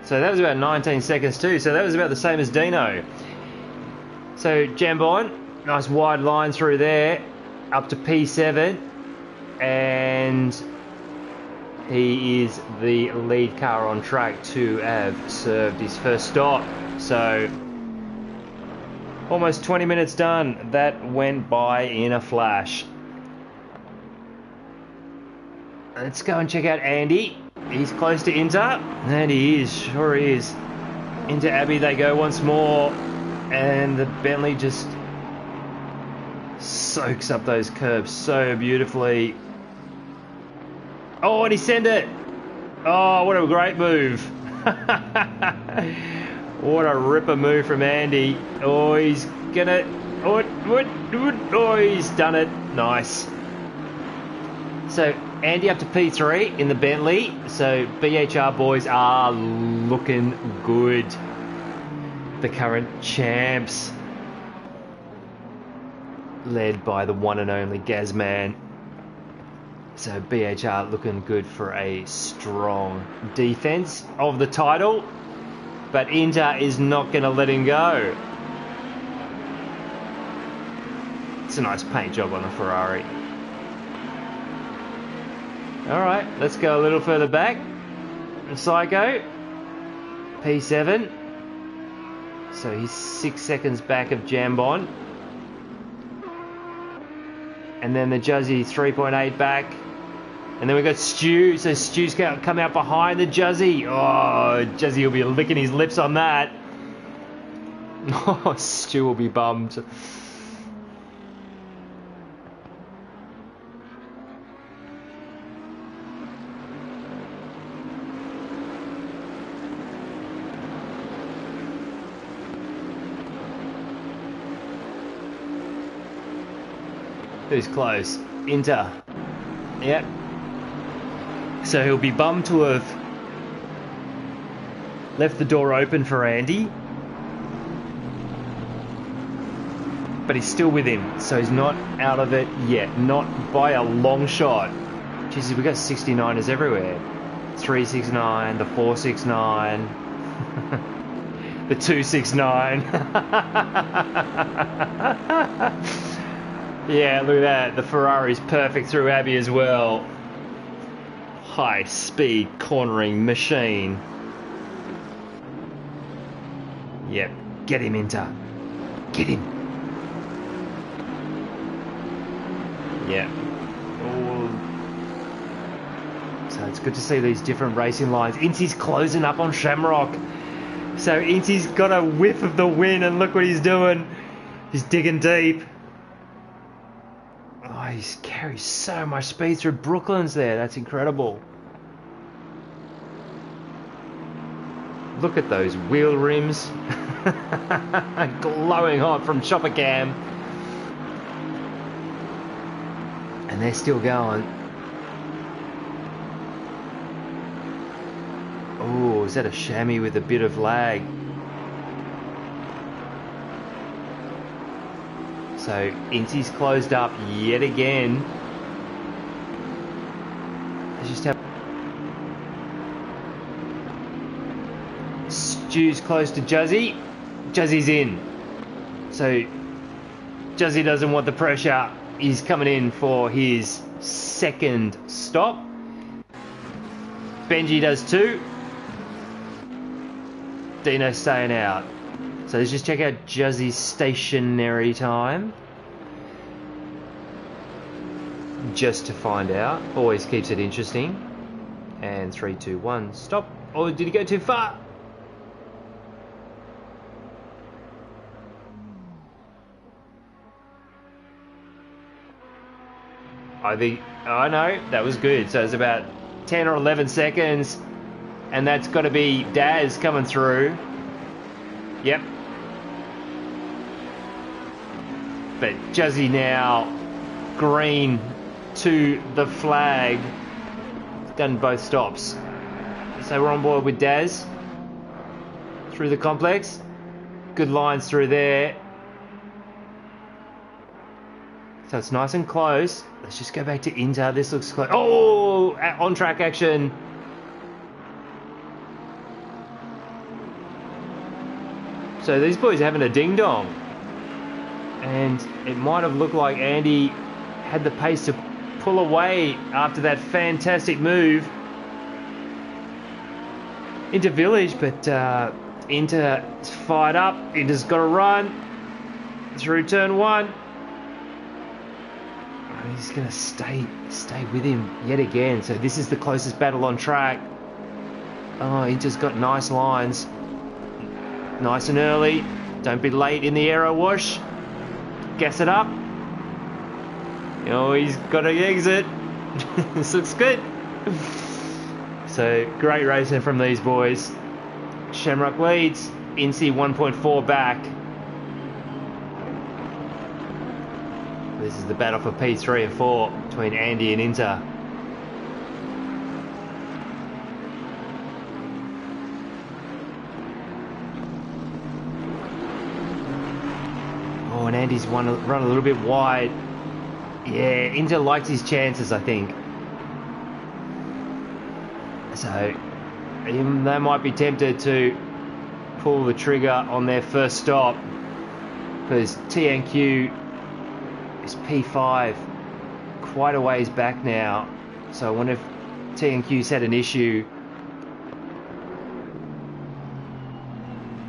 So that was about 19 seconds too. So that was about the same as Dino. So Jambon, nice wide line through there, up to P7, and he is the lead car on track to have served his first stop. So almost 20 minutes done. That went by in a flash. Let's go and check out Andy. He's close to Inter, and he is, sure he is. Into Abbey they go once more, and the Bentley just soaks up those curves so beautifully. Oh, and he sent it. Oh, what a great move. What a ripper move from Andy. Oh, he's gonna... Oh, he's done it. Nice. So Andy up to P3 in the Bentley. So BHR boys are looking good. The current champs, led by the one and only Gazman. So BHR looking good for a strong defense of the title, but Inter is not going to let him go. It's a nice paint job on the Ferrari. All right, let's go a little further back. Psycho, P7. So he's 6 seconds back of Jambon. And then the Juzzy 3.8 back. And then we've got Stu. So Stu's come out behind the Juzzy. Oh, Juzzy will be licking his lips on that. Oh, Stu will be bummed. Who's close? Inter. Yep. So he'll be bummed to have left the door open for Andy. But he's still with him, so he's not out of it yet. Not by a long shot. Jeez, we got 69ers everywhere. 369, the 469, the 269. Yeah, look at that. The Ferrari's perfect through Abbey as well. High speed cornering machine. Yep, get him, Inter. Get him. Yeah. Oh. So it's good to see these different racing lines. Inty's closing up on Shamrock. So Inty's got a whiff of the win, and look what he's doing. He's digging deep. Oh, he's carries so much speed through Brooklands there. That's incredible. Look at those wheel rims. Glowing hot from Chopper Cam. And they're still going. Oh, is that a chamois with a bit of lag? So Inty's closed up yet again. Let's just have Stu's close to Juzzy. Juzzy's in. So Juzzy doesn't want the pressure. He's coming in for his second stop. Benji does too. Dino's staying out. So let's just check out Juzzy's stationary time. Just to find out. Always keeps it interesting. And 3, 2, 1, stop. Oh, did he go too far? I think, oh no, that was good. So it's about 10 or 11 seconds. And that's got to be Daz coming through. Yep. But Juzzy now green to the flag. Done both stops. So we're on board with Daz through the complex. Good lines through there. So it's nice and close. Let's just go back to Inter. This looks close. Oh, on track action. So these boys are having a ding-dong. And it might have looked like Andy had the pace to pull away after that fantastic move into Village, but Inter's fired up. Inter's got to run through turn 1. Oh, he's going to stay with him yet again. So this is the closest battle on track. Oh, Inter's got nice lines. Nice and early. Don't be late in the aero wash. Gas it up. Oh, he's got to exit. This looks good. So, great racing from these boys. Shamrock leads. Incy 1.4 back. This is the battle for P3 and 4 between Andy and Inter. Oh, and Andy's run a little bit wide. Yeah, Inter likes his chances, I think. So, they might be tempted to pull the trigger on their first stop, because TNQ is P5 quite a ways back now. So I wonder if TNQ's had an issue.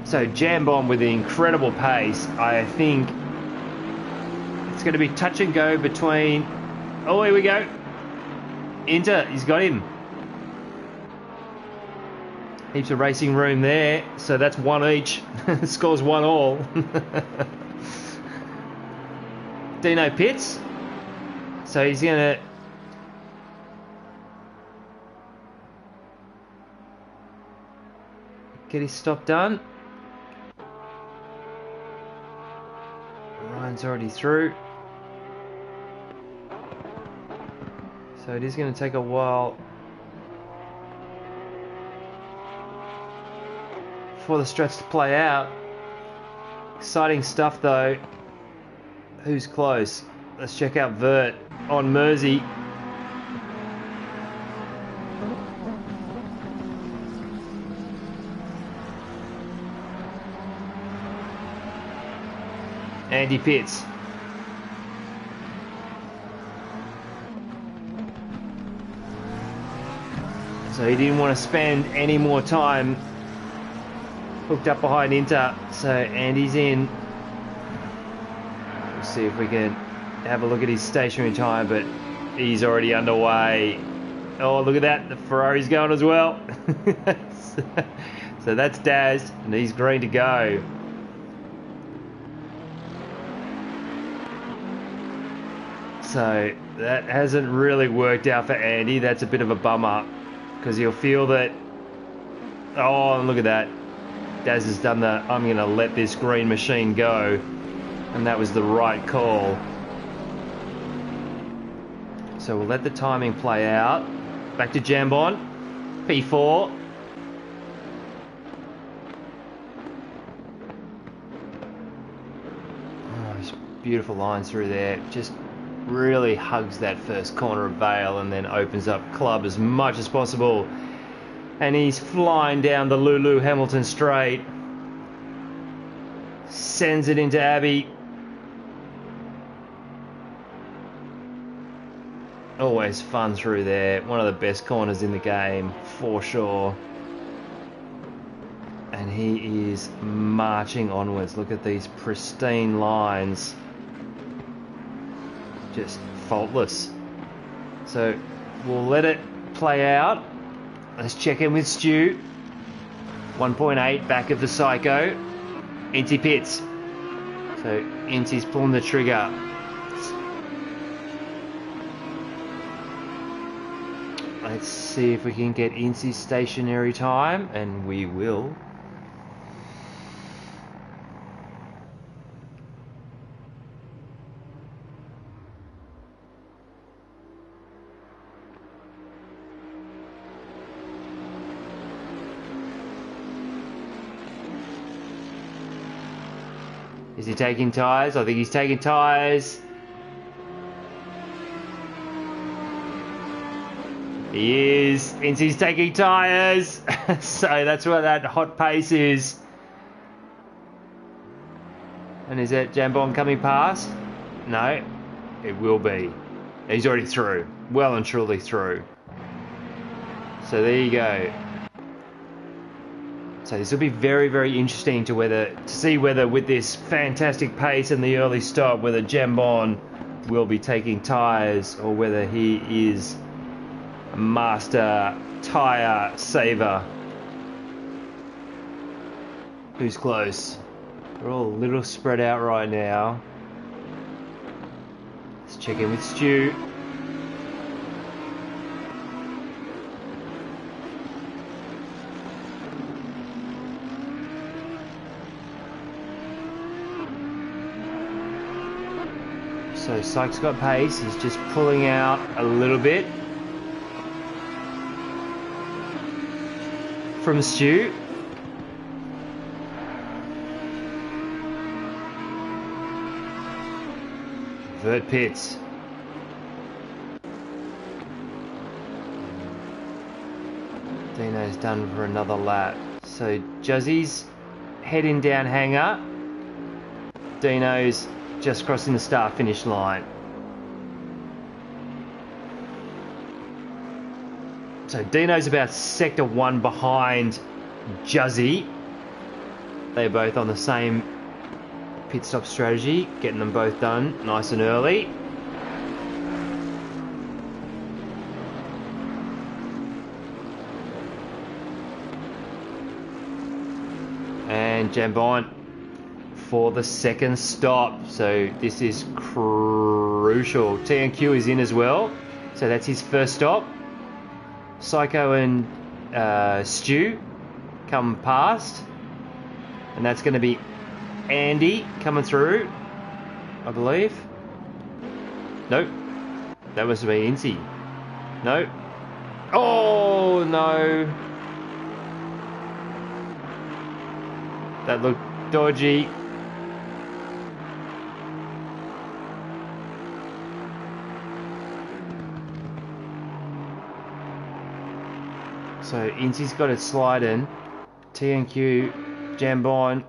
So Jam Bomb with the incredible pace. I think it's going to be touch and go between... Oh, here we go. Inter, he's got him. Heaps of racing room there. So that's 1 each. Scores 1 all. Dino pits. So he's going to... get his stop done. Ryan's already through. So it is going to take a while for the stretch to play out. Exciting stuff though. Who's close? Let's check out Vert on Mersey. Andy Pitts. So he didn't want to spend any more time hooked up behind Inter. So Andy's in. We'll see if we can have a look at his stationary time, but he's already underway. Oh, look at that. The Ferrari's going as well. So that's Daz, and he's green to go. So that hasn't really worked out for Andy. That's a bit of a bummer, because he'll feel that, oh, look at that. Daz has done the, I'm going to let this green machine go. And that was the right call. So we'll let the timing play out. Back to Jambon. P4. Oh, these beautiful lines through there. Just really hugs that first corner of Vale and then opens up Club as much as possible. And he's flying down the Lulu Hamilton straight. Sends it into Abbey. Always fun through there. One of the best corners in the game, for sure. And he is marching onwards. Look at these pristine lines. Just faultless. So we'll let it play out. Let's check in with Stu. 1.8 back of the Psycho. Inty Pitts. So Inty's pulling the trigger. Let's see if we can get Inty's stationary time, and we will. Is he taking tyres? I think he's taking tyres. He is. Incy's taking tyres. So that's what that hot pace is. And is that Jambon coming past? No, it will be. He's already through. Well and truly through. So there you go. So this will be very, very interesting to see whether with this fantastic pace and the early stop, whether Jambon will be taking tyres or whether he is a master tyre saver. Who's close? They're all a little spread out right now. Let's check in with Stu. So Sykes got pace, he's just pulling out a little bit from Stu. Vert pits. Dino's done for another lap. So Juzzy's heading down hanger. Dino's just crossing the start finish line. So Dino's about sector 1 behind Juzzy. They're both on the same pit stop strategy, getting them both done nice and early. And Jambon for the second stop, so this is crucial. TNQ is in as well, so that's his first stop. Psycho and Stu come past, and that's going to be Andy coming through, I believe. Nope, that must be Incy. No. Oh no, that looked dodgy. So Incy's got it sliding. TNQ, Jambon.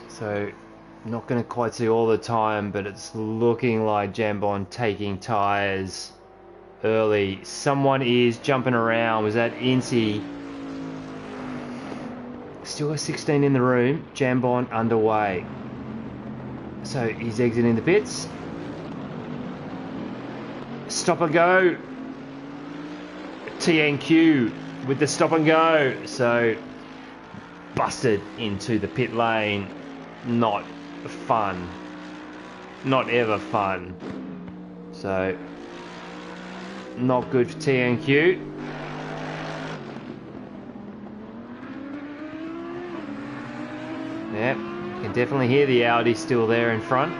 So not going to quite see all the time, but it's looking like Jambon taking tyres early. Someone is jumping around. Was that Incy? Still got 16 in the room. Jambon underway. So he's exiting the pits. Stop and go. TNQ with the stop and go. So busted into the pit lane. Not fun. Not ever fun. So not good for TNQ. Yep, you can definitely hear the Audi still there in front.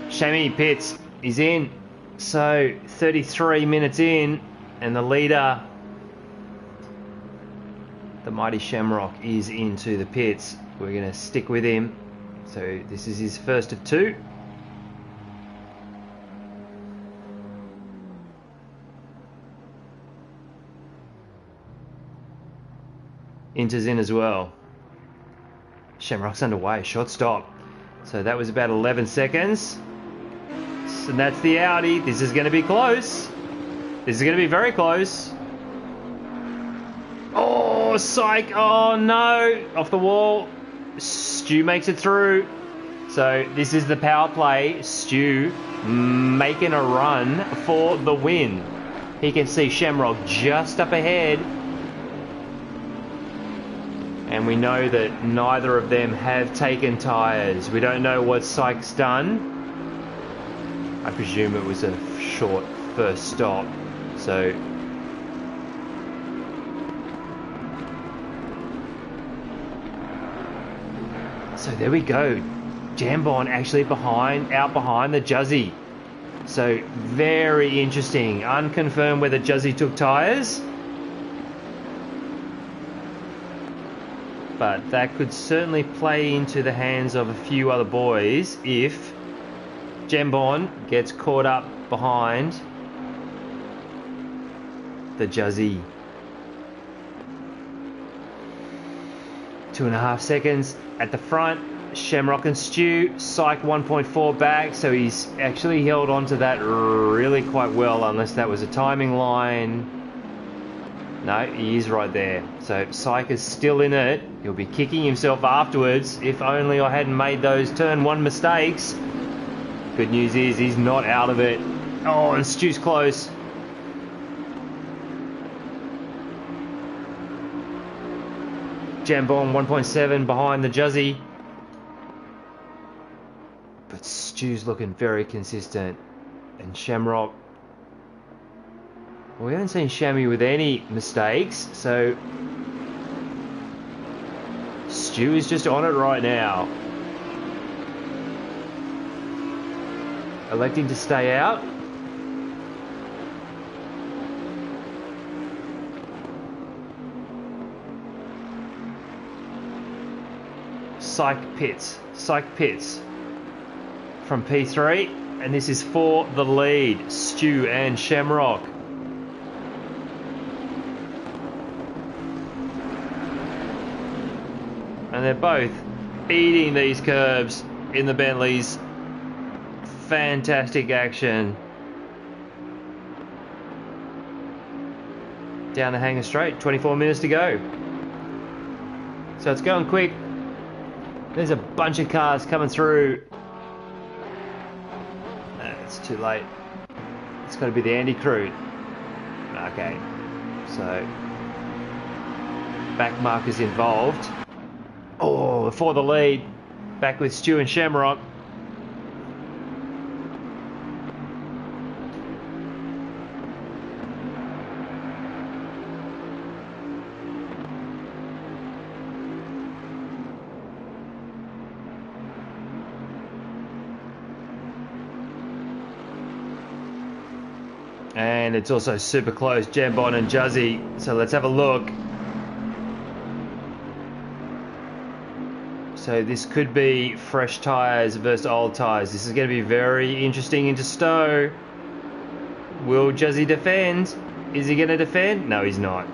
Shammy pits is in. So 33 minutes in, and the leader, the mighty Shamrock, is into the pits. We're going to stick with him. So this is his first of 2. Inter's in as well. Shamrock's underway, short stop. So that was about 11 seconds. And that's the Audi. This is going to be close. This is going to be very close. Oh, psych. Oh, no. Off the wall. Stu makes it through. So this is the power play. Stu making a run for the win. He can see Shamrock just up ahead. And we know that neither of them have taken tyres. We don't know what Psych's done. I presume it was a short first stop. So there we go. Jambon actually out behind the Juzzy. So very interesting. Unconfirmed whether Juzzy took tyres. But that could certainly play into the hands of a few other boys if Jambon gets caught up behind the Juzzy. 2.5 seconds at the front. Shamrock and Stu, Psych 1.4 back, so he's actually held on to that really quite well, unless that was a timing line. No, he is right there. So Psych is still in it. He'll be kicking himself afterwards. If only I hadn't made those turn 1 mistakes. Good news is he's not out of it. Oh, and Stu's close. Jambon 1.7 behind the Juzzy. But Stu's looking very consistent. And Shamrock, well, we haven't seen Shammy with any mistakes, so Stu is just on it right now. Electing to stay out. Psych Pits from P3, and this is for the lead, Stu and Shamrock. And they're both eating these curbs in the Bentleys. Fantastic action. Down the Hanger Straight, 24 minutes to go. So it's going quick. There's a bunch of cars coming through. It's too late. It's got to be the Andy crew. Okay. So back markers involved. Oh, for the lead. Back with Stu and Shamrock. And it's also super close, Jambon and Juzzy. So let's have a look. So this could be fresh tyres versus old tyres. This is going to be very interesting into Stowe. Will Juzzy defend? Is he going to defend? No, he's not.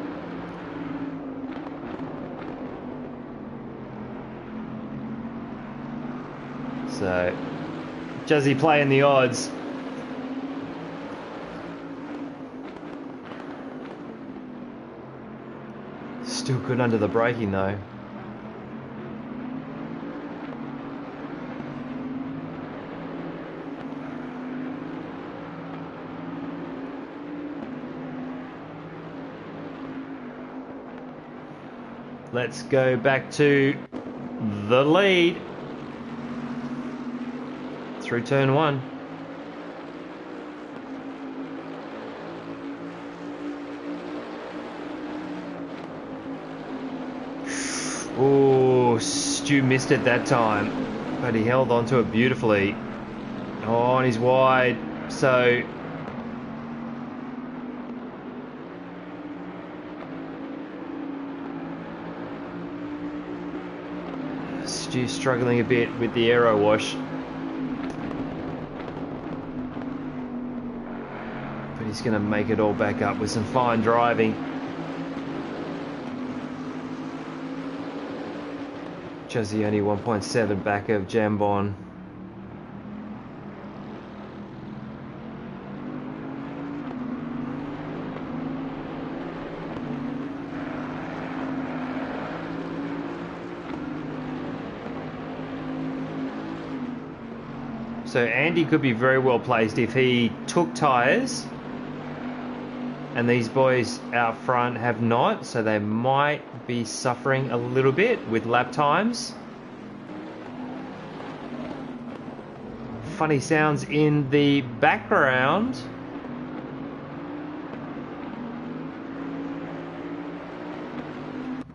So Juzzy playing the odds. Still good under the braking though. Let's go back to the lead through turn 1. Oh, Stu missed it that time, but he held on to it beautifully. Oh, and he's wide, so Stu's struggling a bit with the aero wash, but he's going to make it all back up with some fine driving. Juzzy only 1.7 back of Jambon. So Andy could be very well placed if he took tyres, and these boys out front have not, so they might be suffering a little bit with lap times. Funny sounds in the background.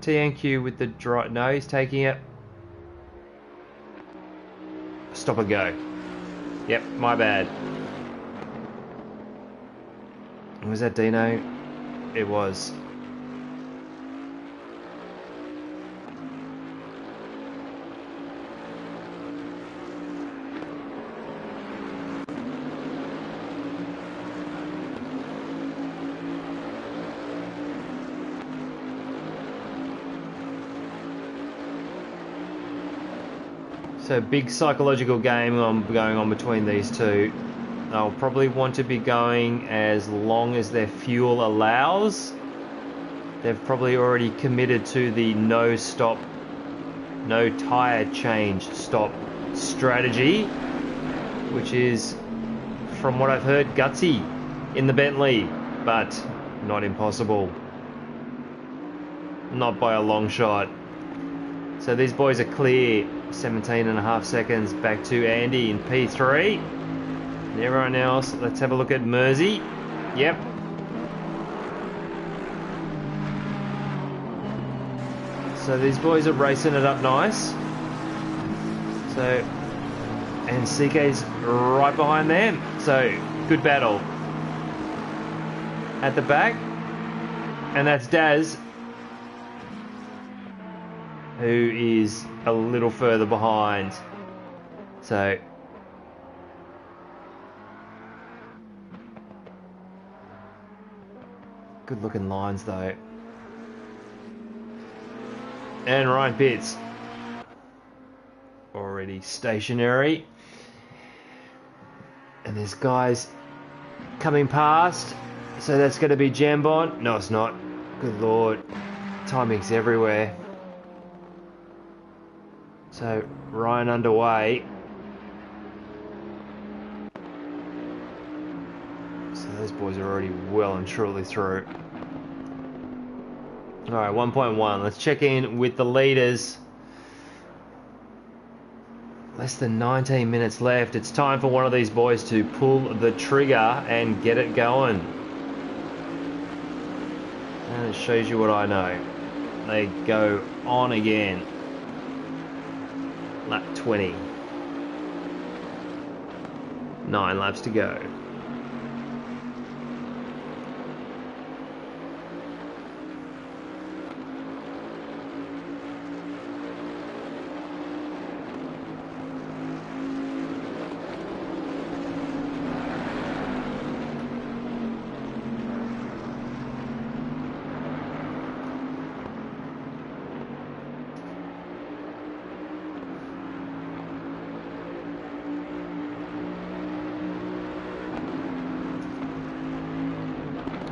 TNQ with the drive. No, he's taking it. Stop and go. Yep, my bad. Was that Dino? It was. So big psychological game going on between these two. They'll probably want to be going as long as their fuel allows. They've probably already committed to the no tyre change stop strategy, which is, from what I've heard, gutsy in the Bentley, but not impossible. Not by a long shot. So these boys are clear. 17.5 seconds back to Andy in P3. And everyone else, let's have a look at Mersey. Yep. So these boys are racing it up nice. So, and CK's right behind them. So, good battle. At the back. And that's Daz, who is a little further behind. So, good looking lines though. And Ryan Pitts already stationary. And there's guys coming past. So that's going to be Jambon. No, it's not. Good lord. Timing's everywhere. So Ryan underway. So those boys are already well and truly through. Alright, 1.1. Let's check in with the leaders. Less than 19 minutes left. It's time for one of these boys to pull the trigger and get it going. And it shows you what I know. They go on again. Lap 20. 9 laps to go.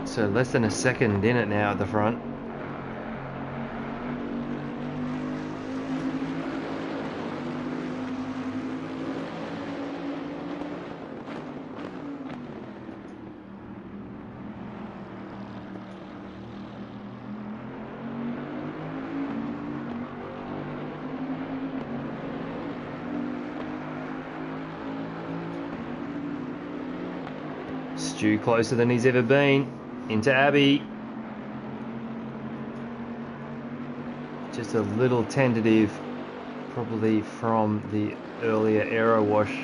So less than a second in it now at the front. Stu closer than he's ever been. Into Abbey. Just a little tentative, probably from the earlier aero wash.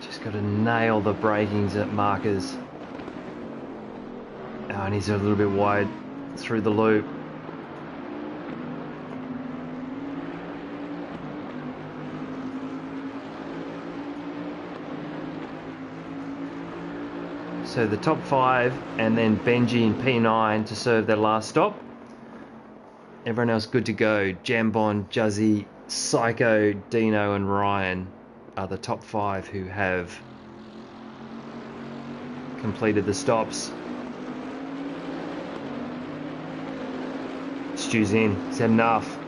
Just got to nail the brakings at markers. Oh, and he's a little bit wide through the loop. So the top 5 and then Benji in P9 to serve their last stop. Everyone else good to go. Jambon, Juzzy, Psycho, Dino and Ryan are the top 5 who have completed the stops. Stu's in. He's had enough.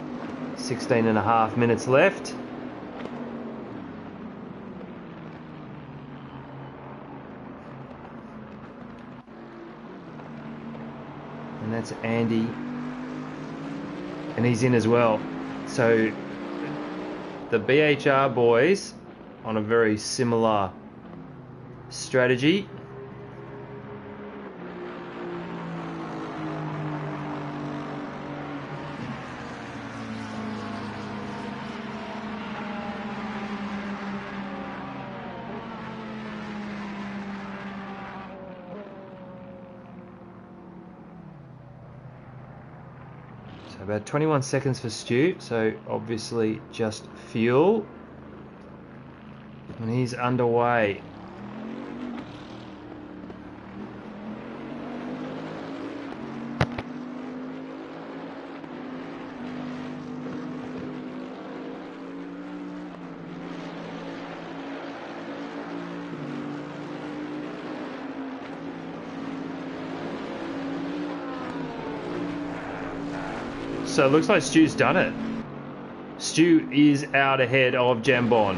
16.5 minutes left. And that's Andy, and he's in as well. So the BHR boys on a very similar strategy. About 21 seconds for Stu, so obviously just fuel. And he's underway. So it looks like Stu's done it. Stu is out ahead of Jambon.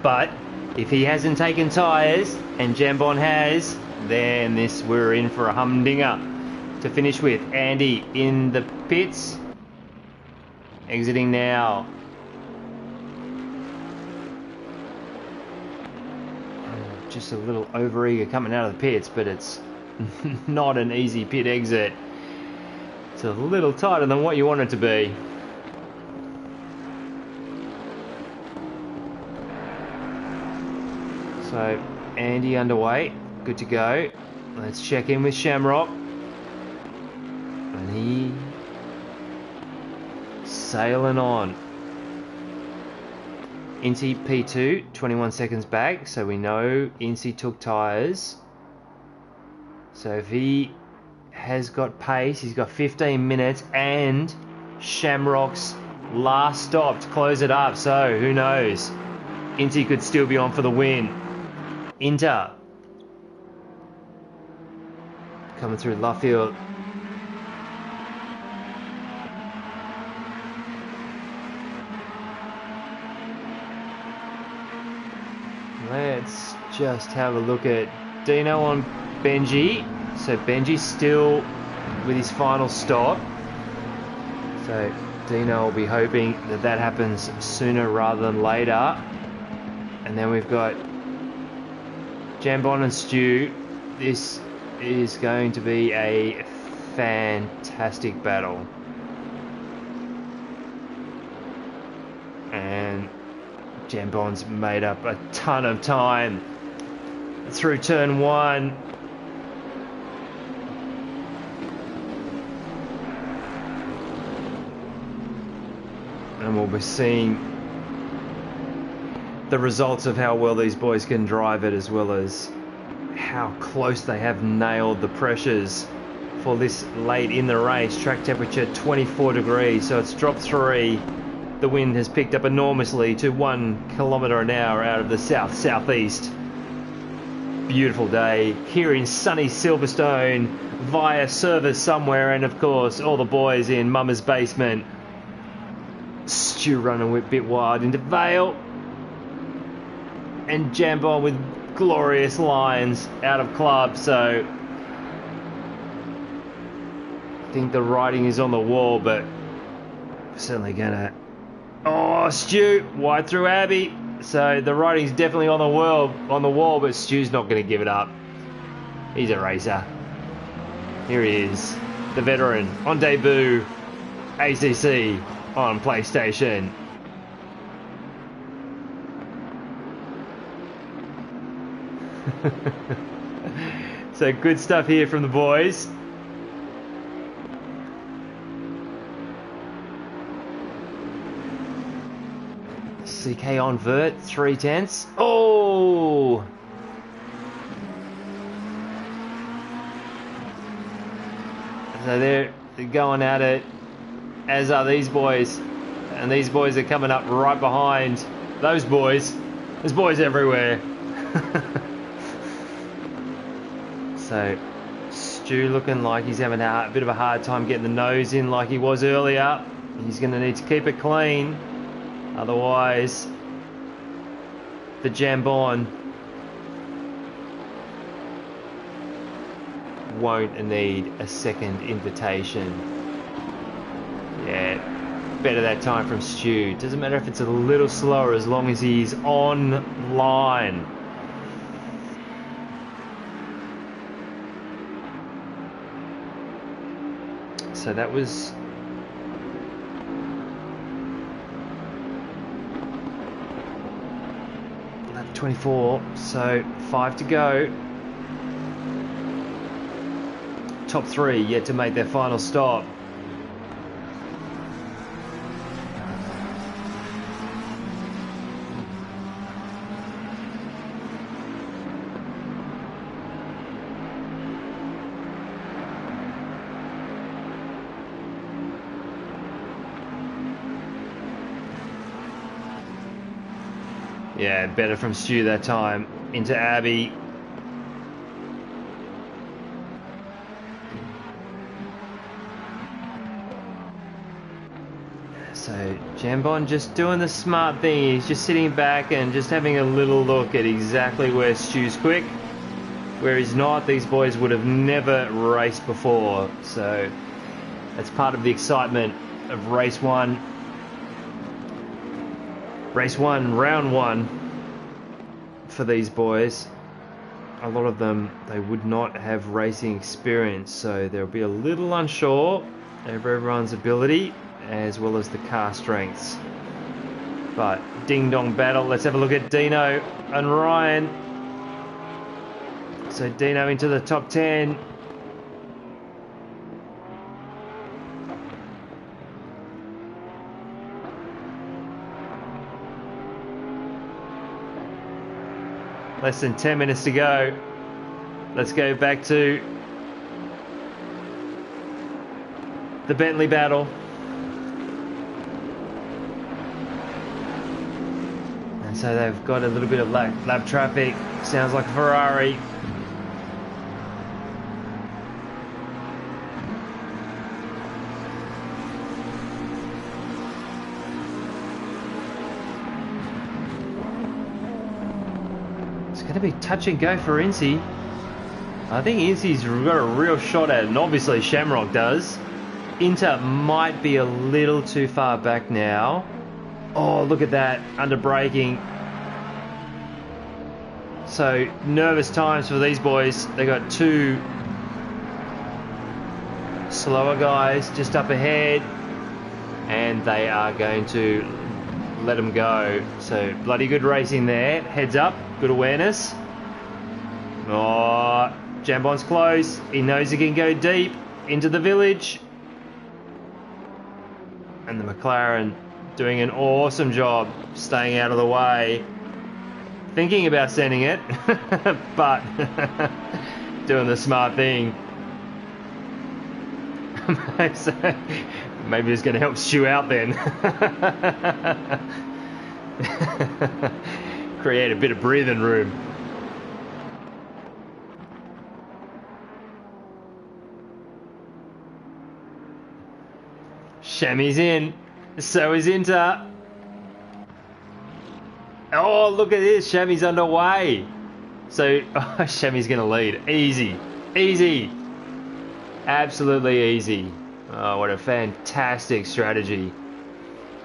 But if he hasn't taken tyres and Jambon has, then we're in for a humdinger to finish with. Andy in the pits. Exiting now. Just a little overeager coming out of the pits, but it's not an easy pit exit. It's a little tighter than what you want it to be. So Andy underway, good to go. Let's check in with Shamrock. And he sailing on. Incy P2, 21 seconds back, so we know Incy took tyres. So if he has got pace, he's got 15 minutes and Shamrock's last stop to close it up, so who knows? Incy could still be on for the win. Inter coming through Luffield. Let's just have a look at Dino on Benji. So Benji's still with his final stop. So Dino will be hoping that happens sooner rather than later. And then we've got Jambon and Stu. This is going to be a fantastic battle. And Jambon's made up a ton of time through turn one. And we'll be seeing the results of how well these boys can drive it, as well as how close they have nailed the pressures for this late in the race. Track temperature 24 degrees, so it's dropped 3. The wind has picked up enormously to 1 kilometre an hour out of the south-southeast. Beautiful day here in sunny Silverstone via service somewhere, and of course all the boys in Mama's basement. Stu running a bit wild into Vale, and Jambon with glorious lines out of club. So I think the writing is on the wall, but we're certainly gonna... Oh, Stu wide through Abbey. So the writing's definitely on the wall, but Stu's not going to give it up. He's a racer. Here he is, the veteran on debut, ACC on PlayStation. So good stuff here from the boys. CK on vert, 3/10. Oh! So they're going at it, as are these boys. And these boys are coming up right behind those boys. There's boys everywhere. So Stu looking like he's having a bit of a hard time getting the nose in like he was earlier. He's going to need to keep it clean. Otherwise, the Jambon won't need a second invitation. Yeah, better that time from Stu. Doesn't matter if it's a little slower as long as he's on line. So that was... 24, so 5 to go. Top 3 yet to make their final stop. Yeah, better from Stu that time. Into Abbey. So Jambon just doing the smart thing. He's just sitting back and just having a little look at exactly where Stu's quick. Where he's not, these boys would have never raced before. So that's part of the excitement of race one. Race one, round one for these boys. A lot of them, they would not have racing experience, so they'll be a little unsure over everyone's ability as well as the car strengths. But ding dong battle. Let's have a look at Dino and Ryan. So Dino into the top 10. Less than 10 minutes to go. Let's go back to the Bentley battle. And so they've got a little bit of lap traffic. Sounds like a Ferrari. Going to be touch and go for Incy. I think Incy's got a real shot at it, and obviously Shamrock does. Inter might be a little too far back now. Oh, look at that, under braking. So nervous times for these boys. They got two slower guys just up ahead, and they are going to let them go. So bloody good racing there. Heads up. Good awareness. Oh, Jambon's close. He knows he can go deep into the village. And the McLaren doing an awesome job staying out of the way. Thinking about sending it, but doing the smart thing. So maybe it's going to help Stu out then. Create a bit of breathing room. Chamois in. So is Inter. Oh, look at this. Chamois underway. So Chamois going to lead. Easy. Easy. Absolutely easy. Oh, what a fantastic strategy.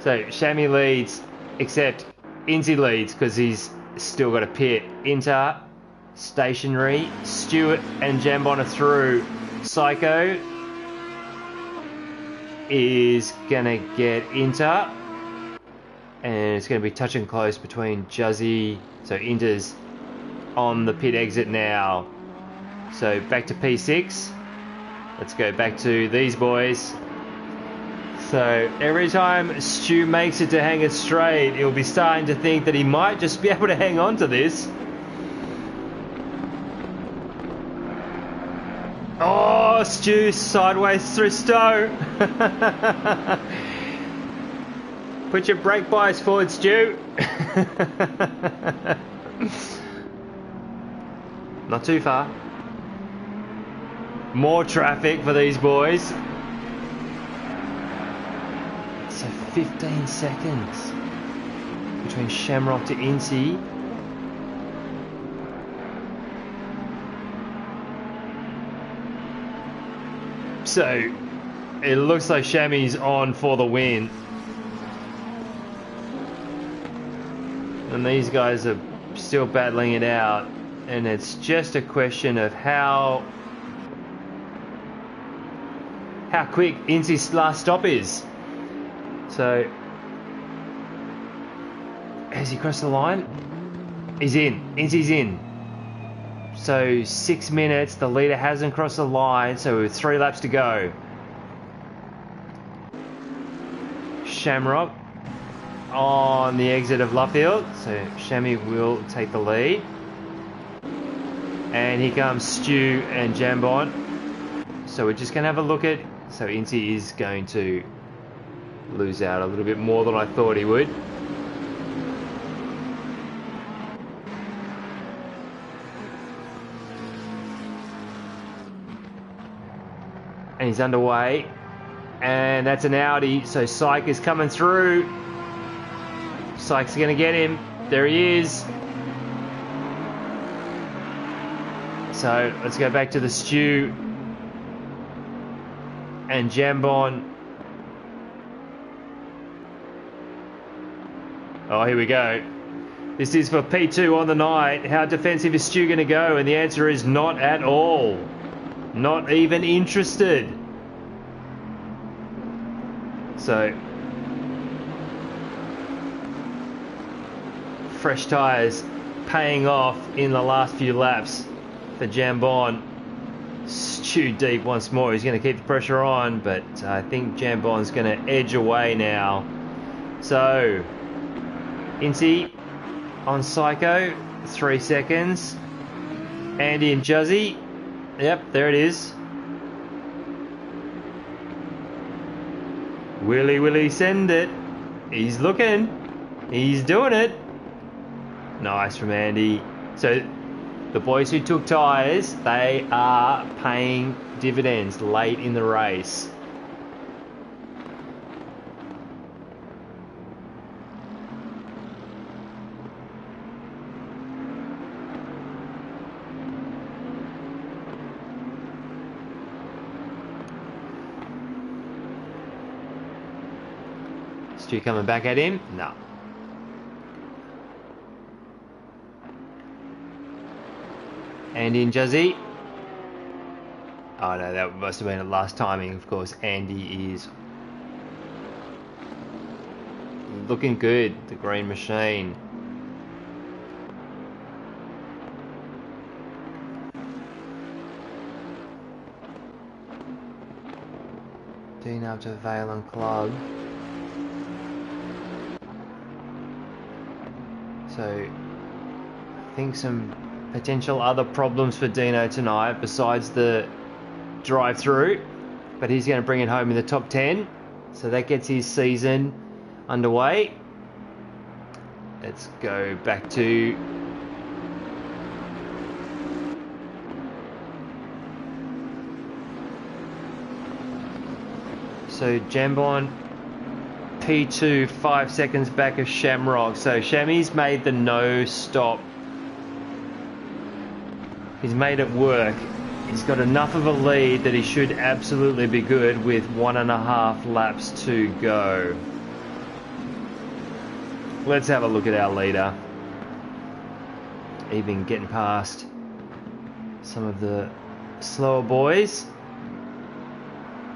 So Chamois leads, except Incy leads because he's still got a pit. Inter, stationary. Stewart and Jambon are through. Psycho is going to get Inter. And it's going to be touch and close between Juzzy. So Inter's on the pit exit now. So back to P6. Let's go back to these boys. So every time Stu makes it to hang it straight, he'll be starting to think that he might just be able to hang on to this. Oh, Stu sideways through Stowe. Put your brake bias forward, Stu. Not too far. More traffic for these boys. So 15 seconds between Shamrock to Incy. So it looks like Chamois on for the win. And these guys are still battling it out. And it's just a question of how quick Incy's last stop is. So, has he crossed the line? He's in. Incy's in. So 6 minutes. The leader hasn't crossed the line. So with 3 laps to go. Shamrock on the exit of Luffield. So Chamois will take the lead. And here comes Stu and Jambon. So we're just going to have a look at... So Incy is going to lose out a little bit more than I thought he would. And he's underway. And that's an Audi, so Syke is coming through. Syke's going to get him. There he is. So let's go back to the Stew. And Jambon. Oh, here we go. This is for P2 on the night. How defensive is Stu going to go? And the answer is not at all. Not even interested. So, fresh tyres paying off in the last few laps for Jambon. Stu deep once more. He's going to keep the pressure on, but I think Jambon's going to edge away now. So, Incy on Psycho, 3 seconds. Andy and Juzzy. Yep, there it is. Willy send it. He's looking. He's doing it. Nice from Andy. So the boys who took tyres, they are paying dividends late in the race. Stu coming back at him? No. Andy and Juzzy. Oh no, that must have been a last timing. Of course, Andy is looking good. The green machine. Dean up to Vale and Club. So, I think some potential other problems for Dino tonight besides the drive-through, but he's going to bring it home in the top 10, so that gets his season underway. Let's go back to so Jambon P2 5 seconds back of Shamrock. So Shammy's made the no stop. He's made it work. He's got enough of a lead that he should absolutely be good with 1.5 laps to go. Let's have a look at our leader. Even getting past some of the slower boys.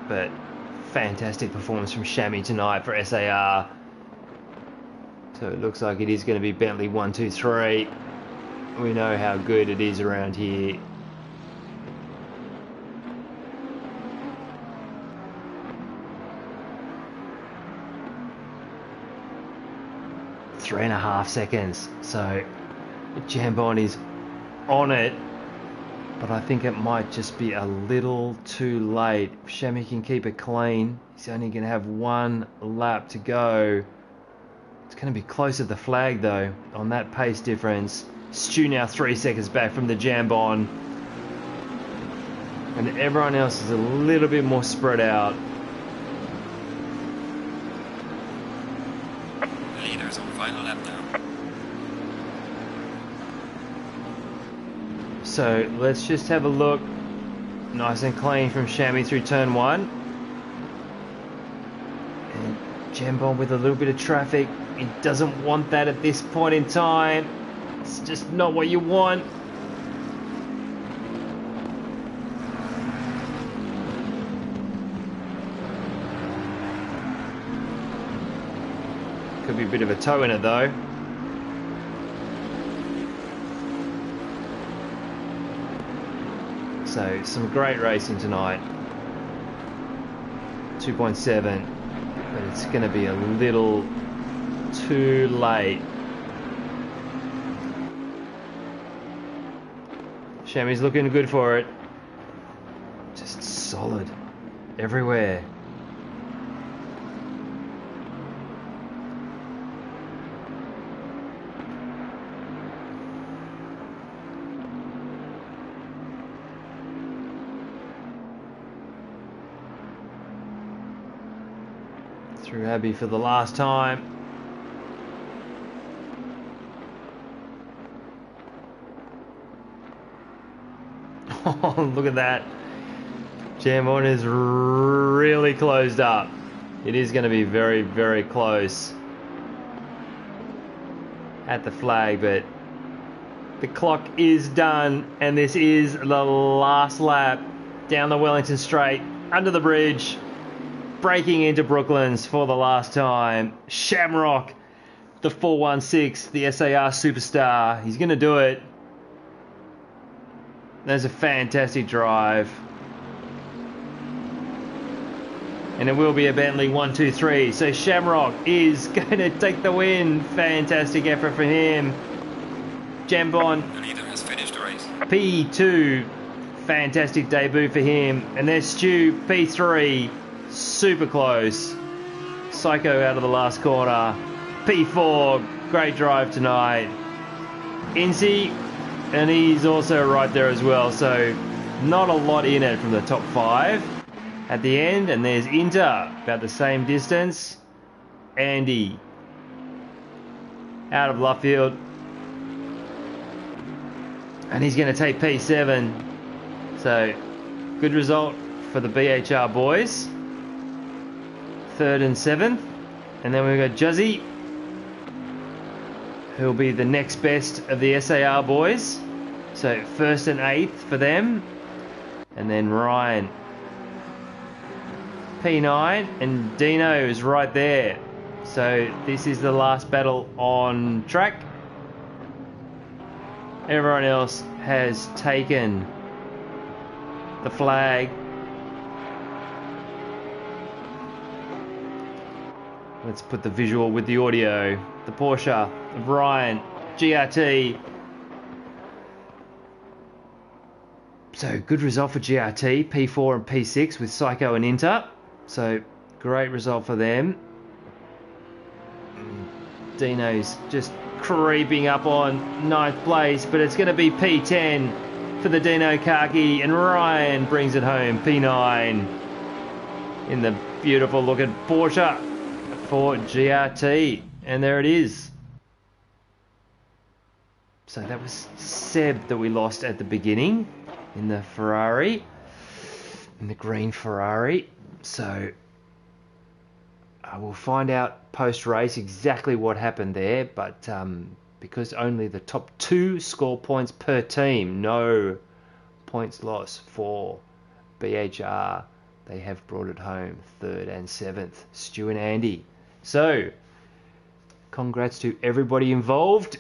But fantastic performance from Shammy tonight for SAR. So it looks like it is going to be Bentley 1, 2, 3. We know how good it is around here. Three and a half seconds. So Jambon is on it. But I think it might just be a little too late. If Shammy can keep it clean, he's only going to have 1 lap to go. It's going to be close at the flag though, on that pace difference. Stu now 3 seconds back from the Jambon. And everyone else is a little bit more spread out. Leaders on final lap now. So let's just have a look. Nice and clean from Shammy through turn 1. And Jambon with a little bit of traffic. He doesn't want that at this point in time. It's just not what you want. Could be a bit of a toe in it though. So some great racing tonight. 2.7, but it's going to be a little too late. Shammy's looking good for it. Just solid everywhere. through Abbey for the last time. Oh, look at that. Jam on is really closed up. It is going to be very, very close at the flag, but the clock is done, and this is the last lap down the Wellington Straight, under the bridge, breaking into Brooklands for the last time. Shamrock, the 416, the SAR superstar. He's going to do it. There's a fantastic drive. And it will be a Bentley 1-2-3. So Shamrock is going to take the win. Fantastic effort for him. Jambon. The leader has finished the race. P2. Fantastic debut for him. And there's Stu, P3. Super close. Psycho out of the last corner. P4. Great drive tonight. Incy. And he's also right there as well. So not a lot in it from the top 5. At the end, and there's Inter, about the same distance. Andy, out of left field. And he's going to take P7. So, good result for the BHR boys. 3rd and 7th. And then we've got Juzzy, who'll be the next best of the SAR boys. So, 1st and 8th for them. And then Ryan, P9, and Dino is right there. So this is the last battle on track. Everyone else has taken the flag. Let's put the visual with the audio. The Porsche of Ryan, GRT. So good result for GRT, P4 and P6 with Psycho and Inter. So, great result for them. Dino's just creeping up on 9th place, but it's going to be P10 for the Dino Khaki, and Ryan brings it home, P9 in the beautiful looking Porsche for GRT. And there it is. So that was Seb that we lost at the beginning in the Ferrari, in the green Ferrari. So I will find out post-race exactly what happened there, but because only the top 2 score points per team, no points lost for BHR, they have brought it home, 3rd and 7th, Stu and Andy. So congrats to everybody involved.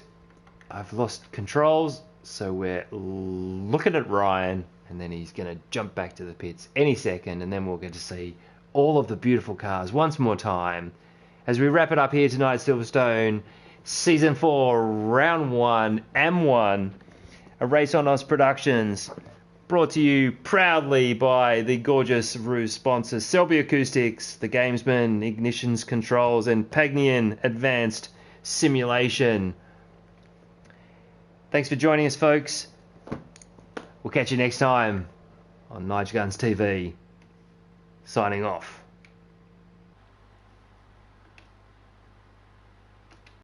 I've lost controls, so we're looking at Ryan, and then he's going to jump back to the pits any second, and then we'll get to see all of the beautiful cars once more time as we wrap it up here tonight at Silverstone, Season 4, Round 1, AM1, a RaceOnOz Productions, brought to you proudly by the gorgeous Ruse sponsors Selby Acoustics, The Gamesman, Ignitions Controls, and Pagnian Advanced Simulation. Thanks for joining us, folks. We'll catch you next time on Nige Guns TV. Signing off.